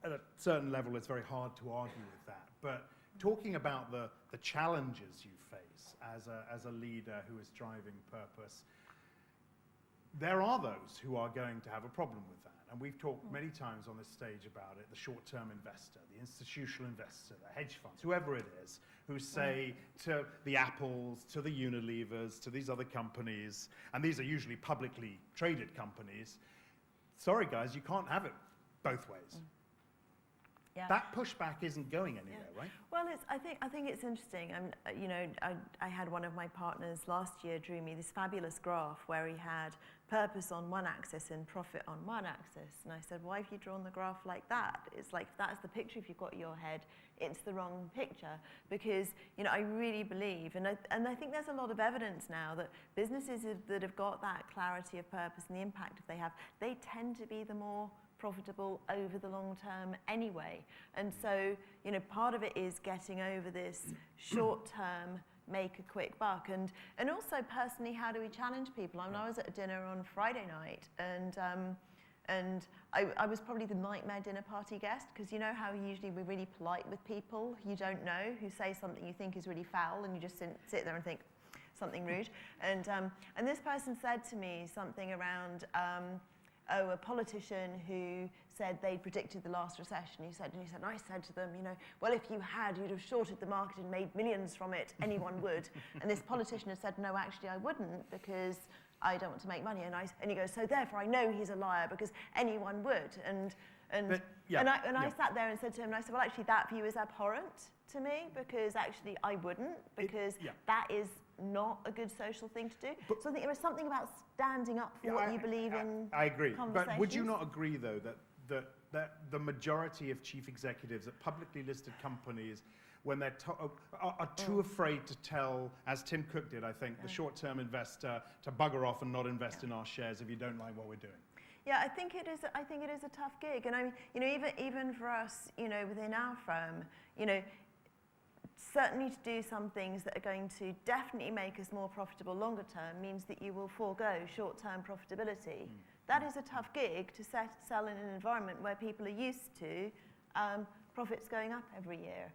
At a certain level, it's very hard to argue with that. But talking about the challenges you face as a leader who is driving purpose, there are those who are going to have a problem with that. And we've talked many times on this stage about it, the short-term investor, the institutional investor, the hedge funds, whoever it is, who say to the Apples, to the Unilevers, to these other companies, and these are usually publicly traded companies, sorry guys, you can't have it both ways. Yeah. That pushback isn't going anywhere, right? Well, I think it's interesting. I had one of my partners last year drew me this fabulous graph where he had purpose on one axis and profit on one axis. And I said, why have you drawn the graph like that? It's like, if that's the picture if you've got in your head, it's the wrong picture. Because, I really believe, and I think there's a lot of evidence now that businesses that have got that clarity of purpose and the impact that they have, they tend to be the more profitable over the long term anyway. And so, part of it is getting over this short-term make a quick buck. And also personally, how do we challenge people? I mean, I was at a dinner on Friday night, and I was probably the nightmare dinner party guest, because you know how usually we're really polite with people you don't know, who say something you think is really foul, and you just sit there and think something rude. And this person said to me something around, a politician who said they'd predicted the last recession. He said, and I said to them, well, if you had, you'd have shorted the market and made millions from it. Anyone would. And this politician had said, no, actually, I wouldn't, because I don't want to make money. And he goes, so therefore, I know he's a liar, because anyone would. And I sat there and said to him, and I said, well, actually, that view is abhorrent to me, because actually I wouldn't, because that is not a good social thing to do. So I think there is something about standing up for what you believe in. I agree. But would you not agree, though, that the majority of chief executives at publicly listed companies, when they're are too afraid to tell, as Tim Cook did, I think, the short-term investor to bugger off and not invest in our shares if you don't like what we're doing? Yeah, I think it is a tough gig, and I mean, even for us, within our firm, certainly to do some things that are going to definitely make us more profitable longer term means that you will forego short-term profitability. That is a tough gig to sell in an environment where people are used to profits going up every year.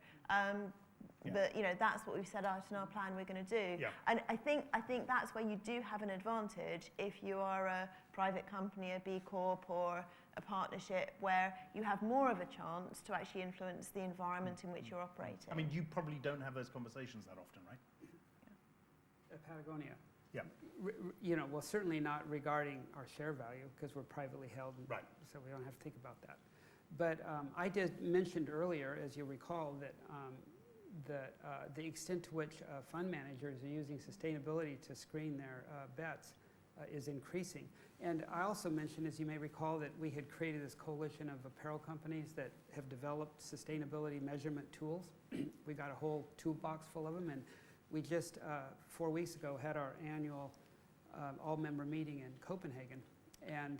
But that's what we've set out in our plan we're going to do. Yeah. And I think that's where you do have an advantage if you are a private company, a B Corp, or a partnership, where you have more of a chance to actually influence the environment in which you're operating. I mean, you probably don't have those conversations that often, right? At Patagonia. Yeah. Well, certainly not regarding our share value, because we're privately held, right. So we don't have to think about that. But I did mentioned earlier, as you recall, that the extent to which fund managers are using sustainability to screen their bets is increasing. And I also mentioned, as you may recall, that we had created this coalition of apparel companies that have developed sustainability measurement tools. We got a whole toolbox full of them, and we just 4 weeks ago had our annual all-member meeting in Copenhagen. And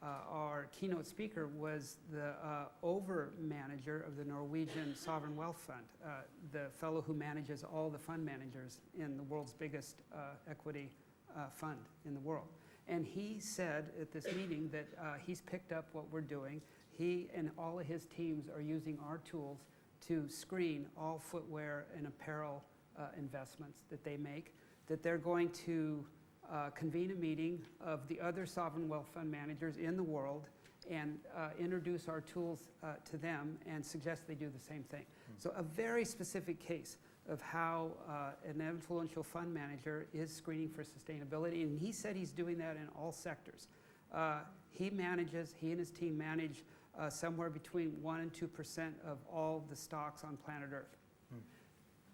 our keynote speaker was the over-manager of the Norwegian Sovereign Wealth Fund, the fellow who manages all the fund managers in the world's biggest equity fund in the world. And he said at this meeting that he's picked up what we're doing. He and all of his teams are using our tools to screen all footwear and apparel investments that they make, that they're going to convene a meeting of the other sovereign wealth fund managers in the world and introduce our tools to them and suggest they do the same thing. So a very specific case of how an influential fund manager is screening for sustainability, and he said he's doing that in all sectors. He and his team manage somewhere between 1% and 2% of all the stocks on planet Earth.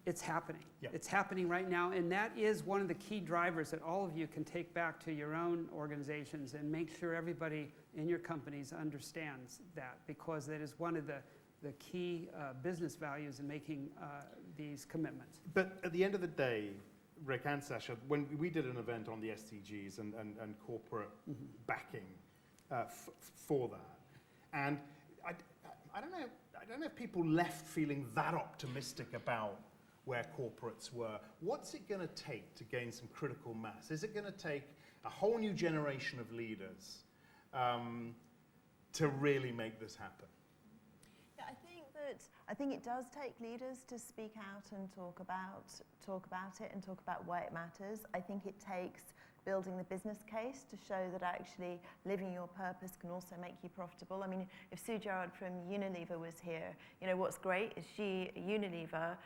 It's happening. Yeah. It's happening right now, and that is one of the key drivers that all of you can take back to your own organizations and make sure everybody in your companies understands that, because that is one of the key business values in making these commitments. But at the end of the day, Rick and Sacha, when we did an event on the SDGs and corporate backing for that, and I don't know if people left feeling that optimistic about where corporates were. What's it going to take to gain some critical mass? Is it going to take a whole new generation of leaders to really make this happen? Yeah, I think it does take leaders to speak out and talk about it and talk about why it matters. I think it takes building the business case to show that actually living your purpose can also make you profitable. I mean, if Sue Gerard from Unilever was here, what's great is she, Unilever,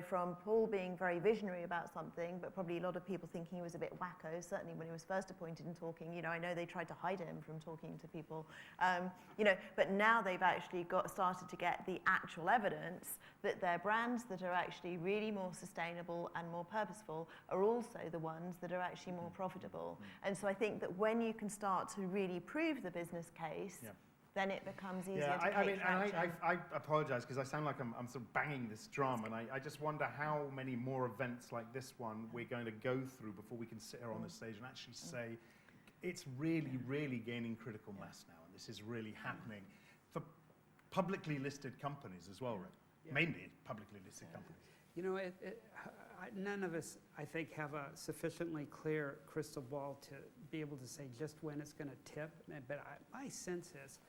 from Paul being very visionary about something, but probably a lot of people thinking he was a bit wacko, certainly when he was first appointed and talking, I know they tried to hide him from talking to people, but now they've actually started to get the actual evidence that their brands that are actually really more sustainable and more purposeful are also the ones that are actually more profitable. And so I think that when you can start to really prove the business case, then it becomes easier to take traction. I apologize because I sound like I'm sort of banging this drum, and I just wonder how many more events like this one we're going to go through before we can sit here on the stage and actually say it's really, really gaining critical mass now, and this is really happening for publicly listed companies as well, Rick. Mainly publicly listed companies. none of us, I think, have a sufficiently clear crystal ball to be able to say just when it's going to tip. But my sense is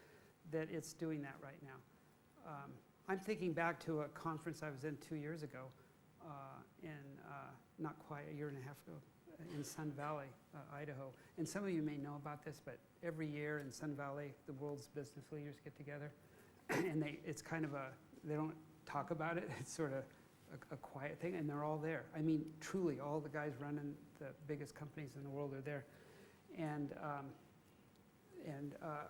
that it's doing that right now. I'm thinking back to a conference I was in 2 years ago, not quite a year and a half ago, in Sun Valley, Idaho. And some of you may know about this, but every year in Sun Valley, the world's business leaders get together, and it's kind of they don't talk about it. It's sort of a quiet thing, and they're all there. I mean, truly, all the guys running the biggest companies in the world are there. And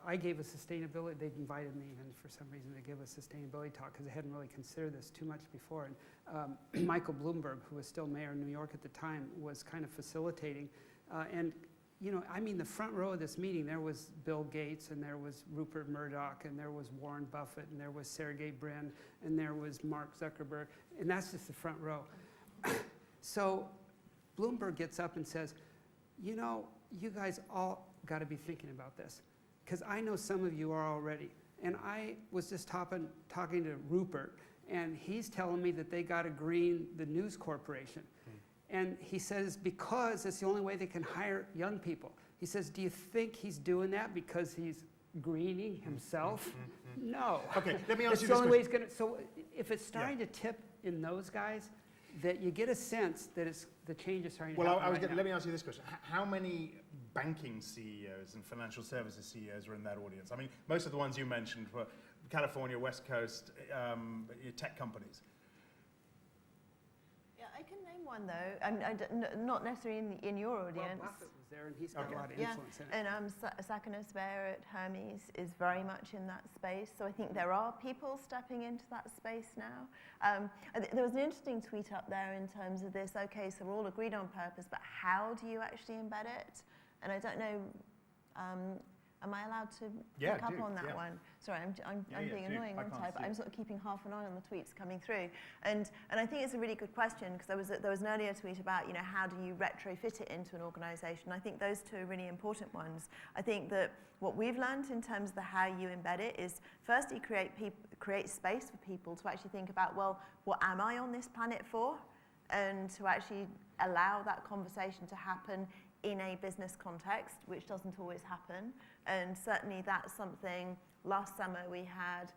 I gave a sustainability, they'd invited me even for some reason to give a sustainability talk because I hadn't really considered this too much before. And Michael Bloomberg, who was still mayor of New York at the time, was kind of facilitating. And you know, I mean, the front row of this meeting, there was Bill Gates, and there was Rupert Murdoch, and there was Warren Buffett, and there was Sergey Brin, and there was Mark Zuckerberg, and that's just the front row. So Bloomberg gets up and says, you know, you guys all got to be thinking about this, because I know some of you are already. And I was just talking to Rupert, and he's telling me that they got to green the News Corporation. And he says, because it's the only way they can hire young people. He says, do you think he's doing that because he's greening himself? No. Okay, let me ask It's you the this only way question. he's going to. So if it's starting to tip in those guys, that you get a sense that the change is starting to happen right now. Let me ask you this question. How many banking CEOs and financial services CEOs were in that audience? I mean, most of the ones you mentioned were California, West Coast, tech companies. Yeah, I can name one though. Not necessarily in your audience. Well, Buffett was there, and he's got a lot of Yeah, influence in it. and Sakanos Bear at Hermes is very much in that space. So I think there are people stepping into that space now. There was an interesting tweet up there in terms of this. Okay, so we're all agreed on purpose, but how do you actually embed it? And I don't know. Am I allowed to pick up on that one? Sorry, I'm being annoying, aren't I? But I'm sort of keeping half an eye on the tweets coming through. And I think it's a really good question, because there was an earlier tweet about, you know, how do you retrofit it into an organisation? I think those two are really important ones. I think that what we've learned in terms of the how you embed it is, firstly, create space for people to actually think about, well, what am I on this planet for? And to actually allow that conversation to happen in a business context, which doesn't always happen. And certainly that's something, last summer we had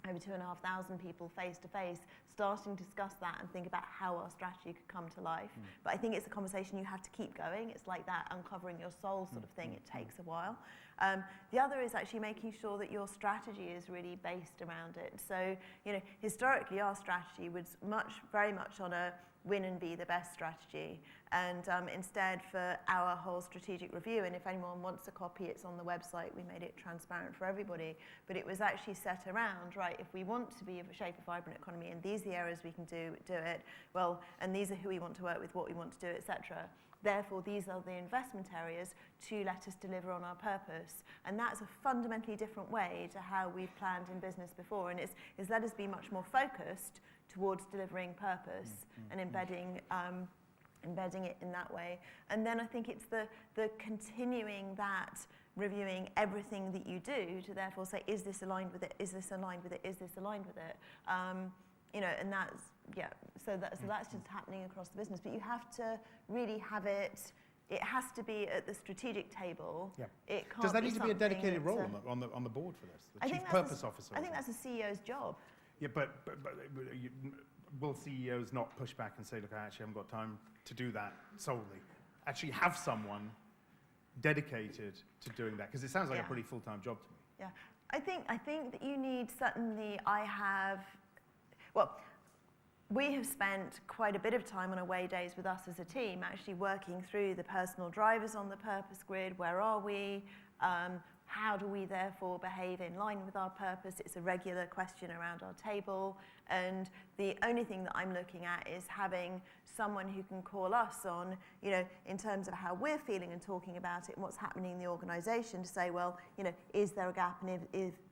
over 2,500 people face to face starting to discuss that and think about how our strategy could come to life. But I think it's a conversation you have to keep going. It's like that uncovering your soul sort of thing. It takes a while. The other is actually making sure that your strategy is really based around it. So, you know, historically our strategy was very much on a win and be the best strategy. And instead, for our whole strategic review, and if anyone wants a copy, it's on the website, we made it transparent for everybody, but it was actually set around, right, if we want to be of a shape a vibrant economy, and these are the areas we can do it, well, and these are who we want to work with, what we want to do, etc. Therefore, these are the investment areas to let us deliver on our purpose. And that's a fundamentally different way to how we've planned in business before, and it's let us be much more focused towards delivering purpose and embedding it in that way. And then I think it's the continuing that, reviewing everything that you do to therefore say, is this aligned with it? Is this aligned with it? Is this aligned with it? You know, and that's, yeah, so that's just happening across the business. But you have to really have it has to be at the strategic table. Yeah. It can't. Does that need to be a dedicated role on the board for this? The chief purpose officer? I think that's a CEO's job. Yeah, but will CEOs not push back and say, look, I actually haven't got time to do that solely? Actually have someone dedicated to doing that? Because it sounds like a pretty full-time job to me. Yeah, I think that you need certainly, we have spent quite a bit of time on away days with us as a team, actually working through the personal drivers on the purpose grid. Where are we? How do we therefore behave in line with our purpose? It's a regular question around our table. And the only thing that I'm looking at is having someone who can call us on, you know, in terms of how we're feeling and talking about it and what's happening in the organisation, to say, well, you know, is there a gap? And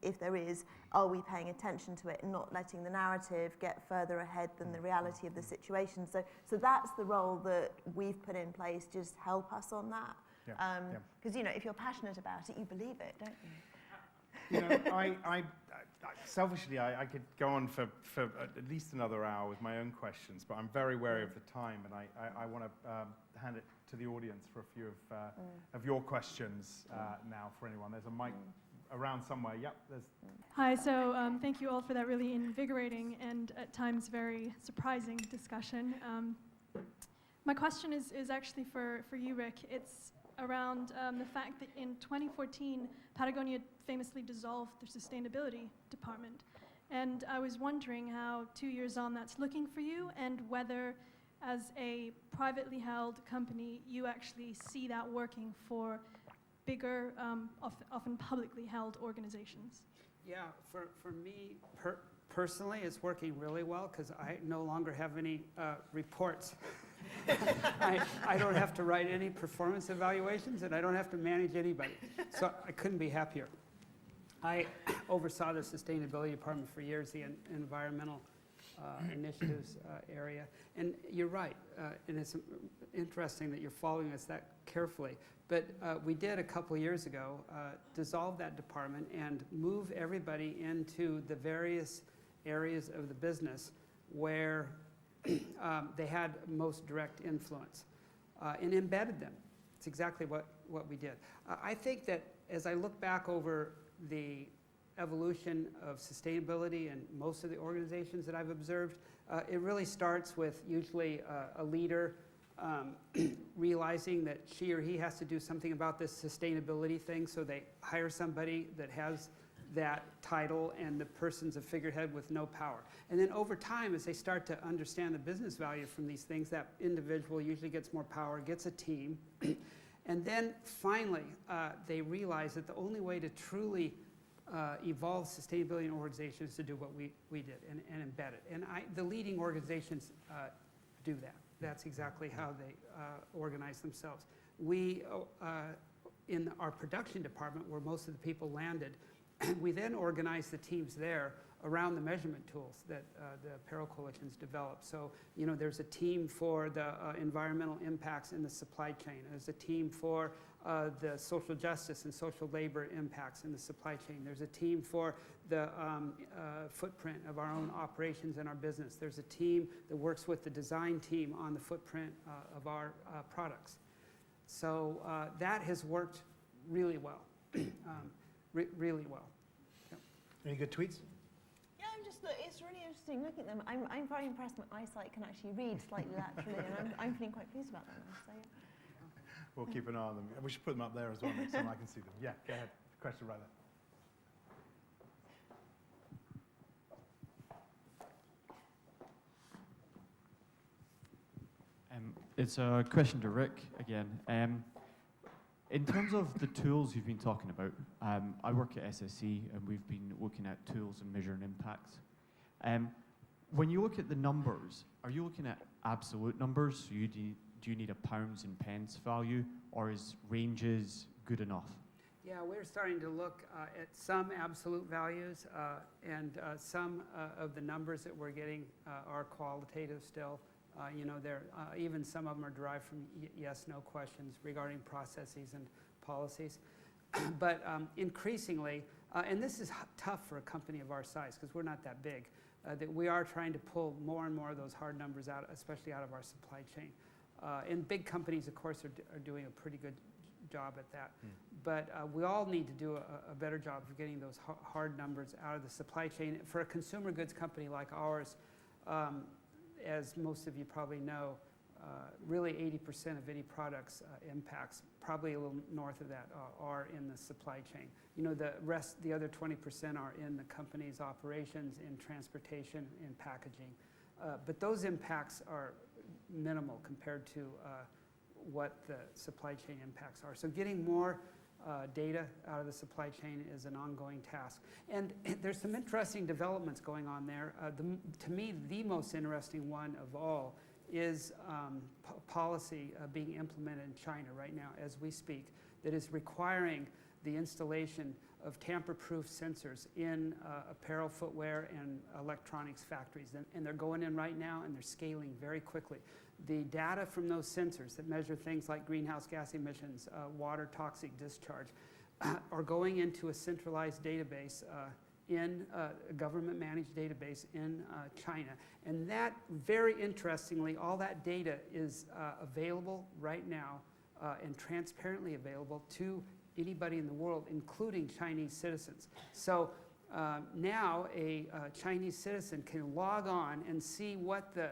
if there is, are we paying attention to it and not letting the narrative get further ahead than the reality of the situation? So that's the role that we've put in place, just help us on that. Because, you know, if you're passionate about it, you believe it, don't you? You know, selfishly, I could go on for at least another hour with my own questions, but I'm very wary of the time, and I want to hand it to the audience for a few of your questions now for anyone. There's a mic around somewhere. Yep, there's. Hi, so thank you all for that really invigorating and at times very surprising discussion. My question is actually for you, Rick. It's around the fact that in 2014, Patagonia famously dissolved their sustainability department. And I was wondering how 2 years on that's looking for you, and whether as a privately held company, you actually see that working for bigger, often publicly held organizations. Yeah, for me personally, it's working really well because I no longer have any reports. I don't have to write any performance evaluations, and I don't have to manage anybody. So I couldn't be happier. I oversaw the sustainability department for years, the environmental initiatives area. And you're right, and it's interesting that you're following us that carefully. But we did a couple years ago dissolve that department and move everybody into the various areas of the business where they had most direct influence and embedded them. It's exactly what we did. I think that as I look back over the evolution of sustainability and most of the organizations that I've observed, it really starts with usually a leader realizing that she or he has to do something about this sustainability thing, so they hire somebody that has that title, and the person's a figurehead with no power. And then over time, as they start to understand the business value from these things, that individual usually gets more power, gets a team, and then finally, they realize that the only way to truly evolve sustainability in organizations is to do what we did and embed it. And the leading organizations do that. That's exactly how they organize themselves. We, in our production department, where most of the people landed, we then organized the teams there around the measurement tools that the Apparel Coalition's developed. So, you know, there's a team for the environmental impacts in the supply chain. There's a team for the social justice and social labor impacts in the supply chain. There's a team for the footprint of our own operations and our business. There's a team that works with the design team on the footprint of our products. So that has worked really well, really well. Yep. Any good tweets? Yeah, it's really interesting looking at them. I'm very impressed my eyesight can actually read slightly laterally, and I'm feeling quite pleased about them. So, yeah. We'll keep an eye on them. We should put them up there as well next time I can see them. Yeah, go ahead. Question right there. It's a question to Rick again. In terms of the tools you've been talking about, I work at SSE and we've been looking at tools and measuring impacts. When you look at the numbers, are you looking at absolute numbers? So do you need a pounds and pence value, or is ranges good enough? Yeah, we're starting to look at some absolute values, and some of the numbers that we're getting are qualitative still. You know, even some of them are derived from yes/no questions regarding processes and policies. But increasingly, and this is tough for a company of our size because we're not that big, that we are trying to pull more and more of those hard numbers out, especially out of our supply chain. And big companies, of course, are doing a pretty good job at that. But we all need to do a better job of getting those hard numbers out of the supply chain. For a consumer goods company like ours, as most of you probably know, really 80% of any product's impacts, probably a little north of that, are in the supply chain. You know, the other 20% are in the company's operations, in transportation, in packaging. But those impacts are minimal compared to what the supply chain impacts are. So getting more data out of the supply chain is an ongoing task. And there's some interesting developments going on there. To me, the most interesting one of all is policy being implemented in China right now as we speak that is requiring the installation of tamper-proof sensors in apparel, footwear, and electronics factories. And they're going in right now, and they're scaling very quickly. The data from those sensors that measure things like greenhouse gas emissions, water toxic discharge, are going into a centralized database in a government-managed database in China. And that, very interestingly, all that data is available right now and transparently available to anybody in the world, including Chinese citizens. So now a Chinese citizen can log on and see what the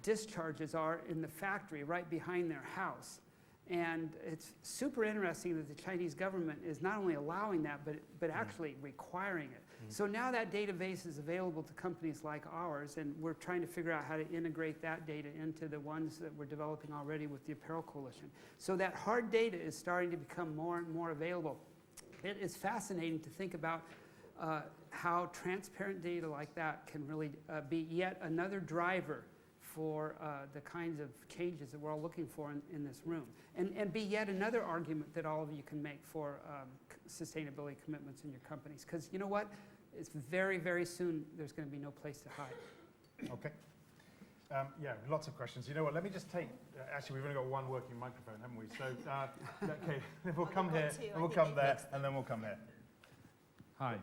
discharges are in the factory right behind their house. And it's super interesting that the Chinese government is not only allowing that, but actually requiring it. So now that database is available to companies like ours, and we're trying to figure out how to integrate that data into the ones that we're developing already with the Apparel Coalition. So that hard data is starting to become more and more available. It is fascinating to think about how transparent data like that can really be yet another driver for the kinds of changes that we're all looking for in this room. And be yet another argument that all of you can make for sustainability commitments in your companies. Because you know what? It's very, very soon there's going to be no place to hide. Okay. Yeah, lots of questions. You know what, let me just take, actually we've only got one working microphone, haven't we? So, okay, we'll come here, and we'll come there, and then we'll come here. Hi,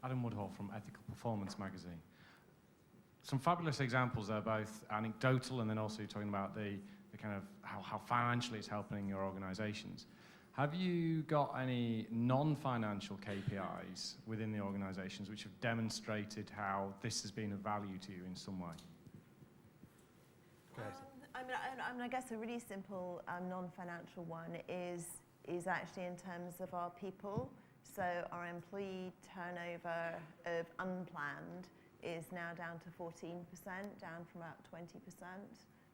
Adam Woodhall from Ethical Performance magazine. Some fabulous examples there, both anecdotal and then also talking about the kind of how financially it's helping your organizations. Have you got any non-financial KPIs within the organizations which have demonstrated how this has been of value to you in some way? I guess a really simple non-financial one is actually in terms of our people. So our employee turnover of unplanned is now down to 14%, down from about 20%,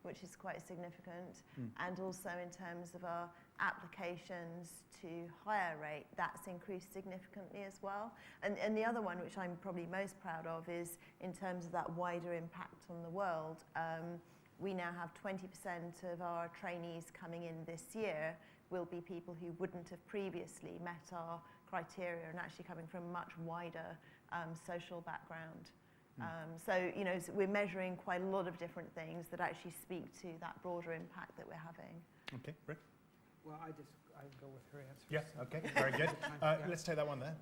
which is quite significant. And also in terms of our applications to hire rate, that's increased significantly as well. And the other one, which I'm probably most proud of, is in terms of that wider impact on the world. We now have 20% of our trainees coming in this year will be people who wouldn't have previously met our criteria and actually coming from a much wider social background. So, you know, we're measuring quite a lot of different things that actually speak to that broader impact that we're having. Okay, Rick? Well, I go with her answer. Yeah, okay, very good. Let's take that one there.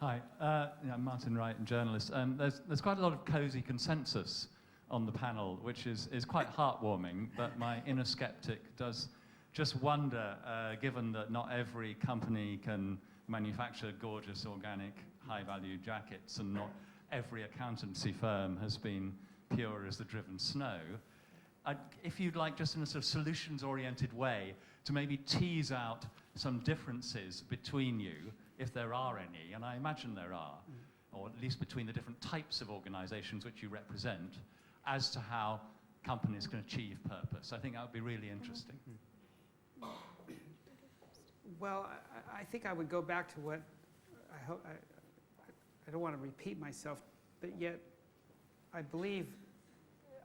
Hi, I'm Martin Wright, a journalist. There's quite a lot of cosy consensus on the panel, which is quite heartwarming, but my inner skeptic does just wonder, given that not every company can manufacture gorgeous, organic, high-value jackets, and not every accountancy firm has been pure as the driven snow. If you'd like, just in a sort of solutions-oriented way, to maybe tease out some differences between you, if there are any, and I imagine there are, or at least between the different types of organizations which you represent, as to how companies can achieve purpose. I think that would be really interesting. Well, I think I would go back to what I don't want to repeat myself, but yet I believe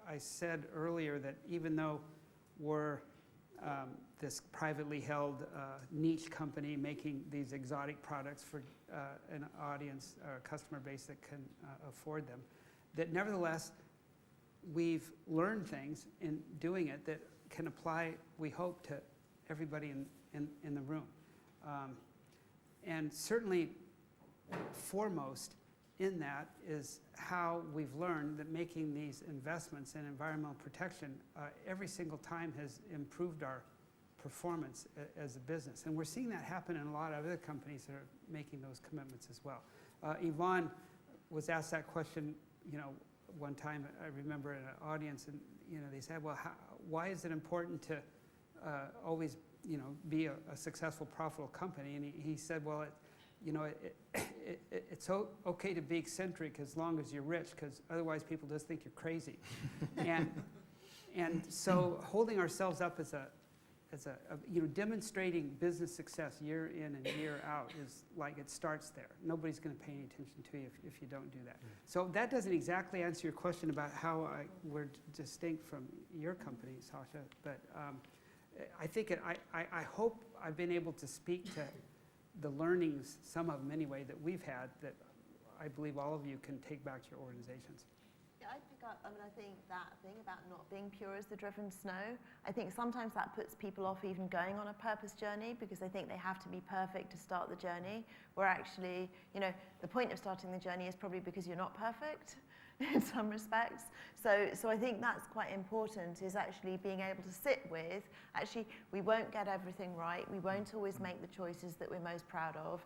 I said earlier that even though we're this privately held niche company making these exotic products for an audience or a customer base that can afford them, that nevertheless we've learned things in doing it that can apply, we hope, to everybody in the room. And certainly foremost in that is how we've learned that making these investments in environmental protection every single time has improved our performance as a business. And we're seeing that happen in a lot of other companies that are making those commitments as well. Yvonne was asked that question, you know, one time, I remember in an audience, and you know, they said, well, why is it important to always, you know, be a successful, profitable company? And he said, well, it's okay to be eccentric as long as you're rich, because otherwise people just think you're crazy. and so holding ourselves up as a demonstrating business success year in and year out is like, it starts there. Nobody's going to pay any attention to you if you don't do that. So that doesn't exactly answer your question about how we're distinct from your company, Sacha, but I think I hope I've been able to speak to the learnings, some of them anyway, that we've had that I believe all of you can take back to your organizations. I'd pick up, I think that thing about not being pure as the driven snow, I think sometimes that puts people off even going on a purpose journey because they think they have to be perfect to start the journey, where actually, the point of starting the journey is probably because you're not perfect in some respects. So I think that's quite important, is actually being able to sit with, actually, we won't get everything right, we won't always make the choices that we're most proud of,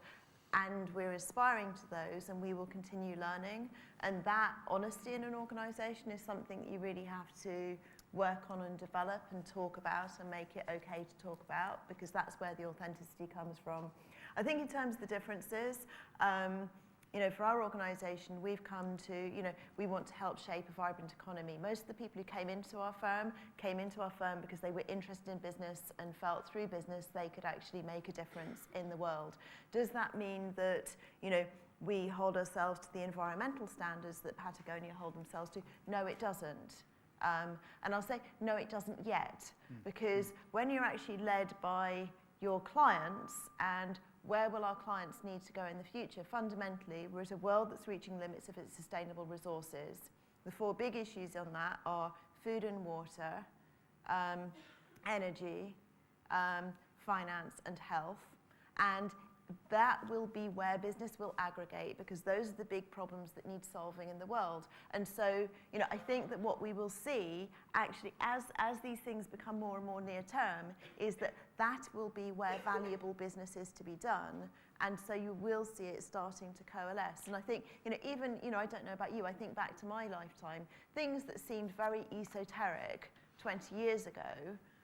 and we're aspiring to those, and we will continue learning. And that honesty in an organisation is something that you really have to work on and develop and talk about and make it okay to talk about, because that's where the authenticity comes from. I think in terms of the differences, for our organisation, we've come to, we want to help shape a vibrant economy. Most of the people who came into our firm because they were interested in business and felt through business they could actually make a difference in the world. Does that mean that, we hold ourselves to the environmental standards that Patagonia hold themselves to? No, it doesn't. And I'll say, no, it doesn't yet. Because when you're actually led by your clients and where will our clients need to go in the future? Fundamentally, we're at a world that's reaching limits of its sustainable resources. The 4 big issues on that are food and water, energy, finance and health. And that will be where business will aggregate, because those are the big problems that need solving in the world. And so, I think that what we will see, actually, as these things become more and more near term, is that will be where valuable business is to be done. And so you will see it starting to coalesce. And I think, even, I don't know about you, I think back to my lifetime, things that seemed very esoteric 20 years ago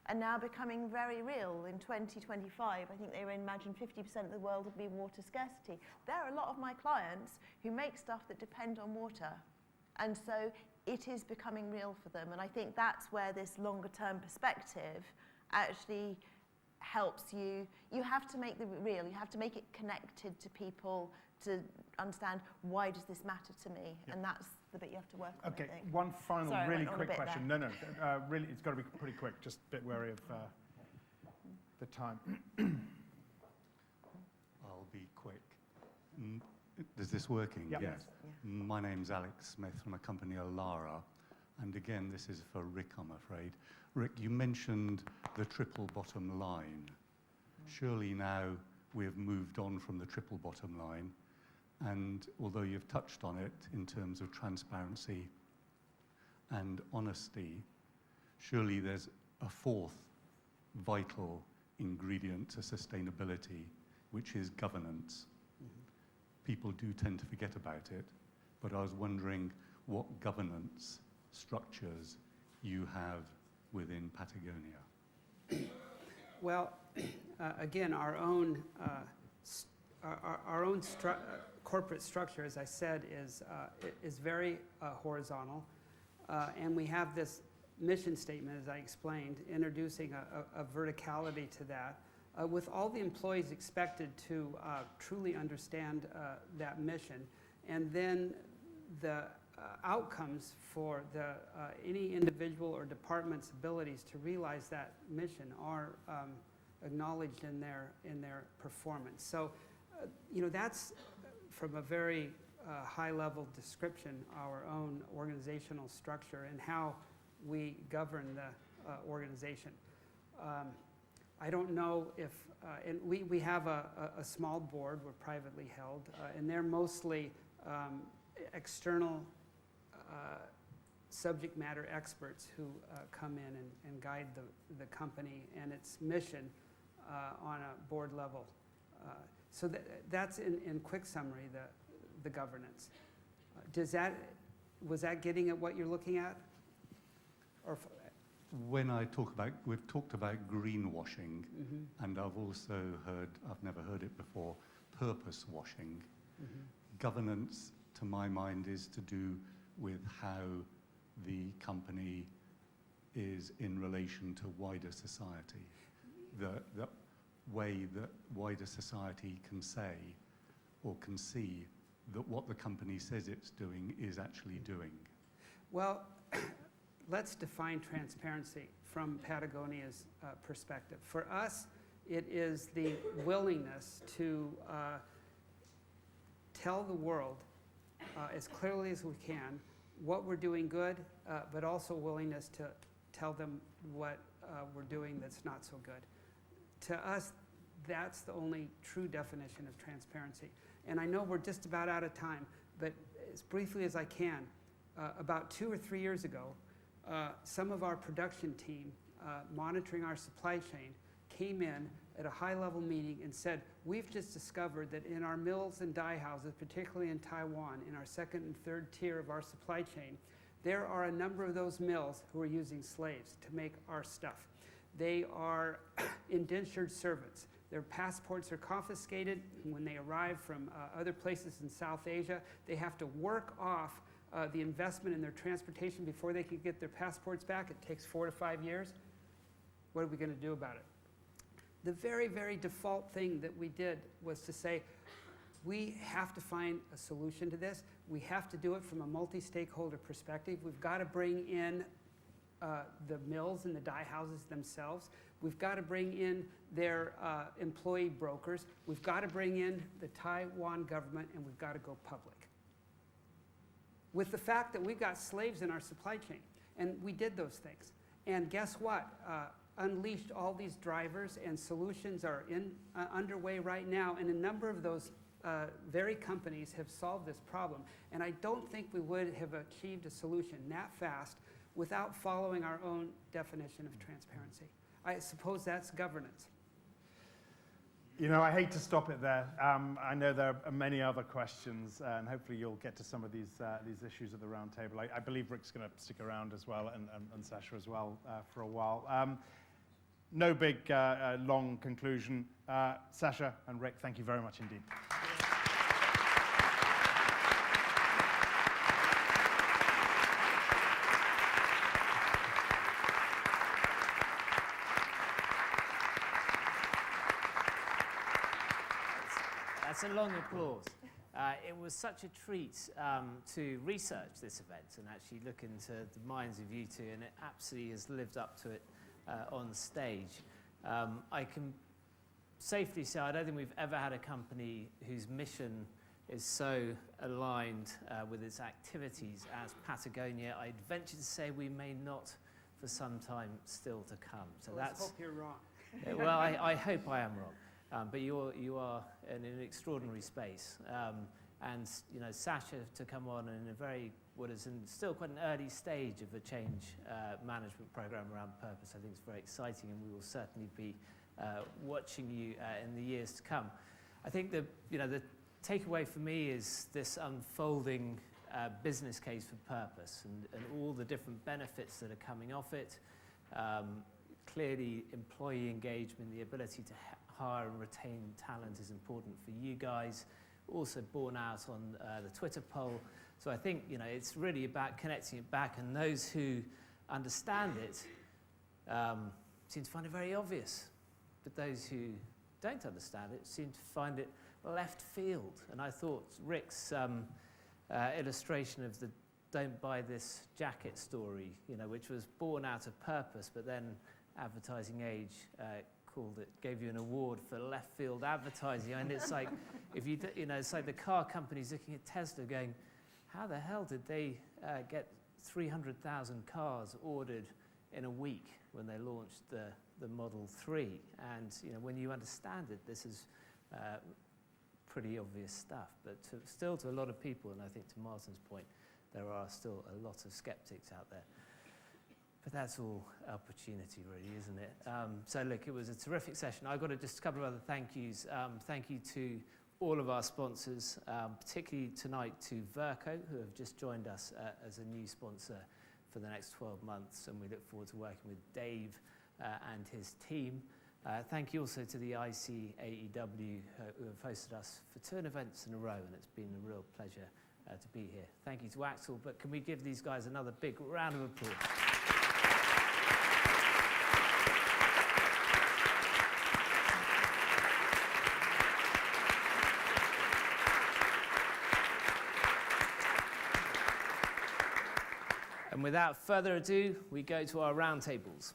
are now becoming very real. In 2025, I think they imagine 50% of the world will be water scarcity. There are a lot of my clients who make stuff that depend on water. And so it is becoming real for them. And I think that's where this longer term perspective actually helps you. You have to make the real, you have to make it connected to people to understand, why does this matter to me? Yep. And that's the bit you have to work on, Okay, I think. one final really quick question. There. No, really, it's got to be pretty quick, just a bit wary of the time. I'll be quick. Is this working? Yep. Yes. Yeah. My name's Alex Smith from a company, Alara. And again, this is for Rick, I'm afraid. Rick, you mentioned the triple bottom line. Surely now we have moved on from the triple bottom line. And although you've touched on it in terms of transparency and honesty, surely there's a 4th vital ingredient to sustainability, which is governance. People do tend to forget about it, but I was wondering what governance structures you have within Patagonia. Well, again, our own corporate structure, as I said, is very horizontal, and we have this mission statement, as I explained, introducing a verticality to that, with all the employees expected to truly understand that mission, and then the outcomes for any individual or department's abilities to realize that mission are acknowledged in their performance. So, that's from a very high-level description our own organizational structure and how we govern the organization. I don't know if, and we have a small board, we're privately held, and they're mostly external subject matter experts who come in and guide the company and its mission on a board level. So that's in quick summary the governance. Was that getting at what you're looking at? Or When we've talked about greenwashing, and I've also heard, I've never heard it before, purpose washing. Governance, to my mind, is to do with how the company is in relation to wider society. The way that wider society can say or can see that what the company says it's doing is actually doing. Well, let's define transparency from Patagonia's perspective. For us, it is the willingness to tell the world as clearly as we can what we're doing good, but also willingness to tell them what we're doing that's not so good. To us, that's the only true definition of transparency. And I know we're just about out of time, but as briefly as I can, about 2 or 3 years ago, some of our production team monitoring our supply chain came in at a high-level meeting and said, we've just discovered that in our mills and die houses, particularly in Taiwan, in our second and third tier of our supply chain, there are a number of those mills who are using slaves to make our stuff. They are indentured servants. Their passports are confiscated. When they arrive from other places in South Asia, they have to work off the investment in their transportation before they can get their passports back. It takes 4 to 5 years. What are we going to do about it? The very, very default thing that we did was to say, we have to find a solution to this. We have to do it from a multi-stakeholder perspective. We've got to bring in the mills and the die houses themselves. We've got to bring in their employee brokers. We've got to bring in the Taiwan government, and we've got to go public. With the fact that we've got slaves in our supply chain, and we did those things. And guess what? Unleashed all these drivers, and solutions are underway right now, and a number of those very companies have solved this problem. And I don't think we would have achieved a solution that fast without following our own definition of transparency. I suppose that's governance. You know, I hate to stop it there. I know there are many other questions, and hopefully you'll get to some of these issues at the round table. I believe Rick's going to stick around as well, and Sacha as well for a while. No big, long conclusion. Sacha and Rick, thank you very much indeed. That's a long applause. It was such a treat to research this event and actually look into the minds of you two, and it absolutely has lived up to it on stage. I can safely say I don't think we've ever had a company whose mission is so aligned with its activities as Patagonia. I'd venture to say we may not for some time still to come. So well, let's hope you're wrong. Well, I hope I am wrong. But you are in an extraordinary space, and you know, Sacha to come on in a very still quite an early stage of a change management program around purpose. I think it's very exciting, and we will certainly be watching you in the years to come. I think the takeaway for me is this unfolding business case for purpose and all the different benefits that are coming off it. Clearly, employee engagement, the ability to hire and retain talent is important for you guys, also borne out on the Twitter poll. So I think it's really about connecting it back, and those who understand it seem to find it very obvious, but those who don't understand it seem to find it left field. And I thought Rick's illustration of the "don't buy this jacket" story, which was born out of purpose, but then Advertising Age gave you an award for left field advertising. And it's like, it's like the car companies looking at Tesla going, how the hell did they get 300,000 cars ordered in a week when they launched the Model 3? And when you understand it, this is pretty obvious stuff. But still to a lot of people, and I think to Martin's point, there are still a lot of skeptics out there. But that's all opportunity, really, isn't it? So look, it was a terrific session. I've got just a couple of other thank yous. Thank you to all of our sponsors, particularly tonight to Verco, who have just joined us as a new sponsor for the next 12 months, and we look forward to working with Dave and his team. Thank you also to the ICAEW, who have hosted us for 2 events in a row, and it's been a real pleasure to be here. Thank you to Axel, but can we give these guys another big round of applause? And without further ado, we go to our roundtables.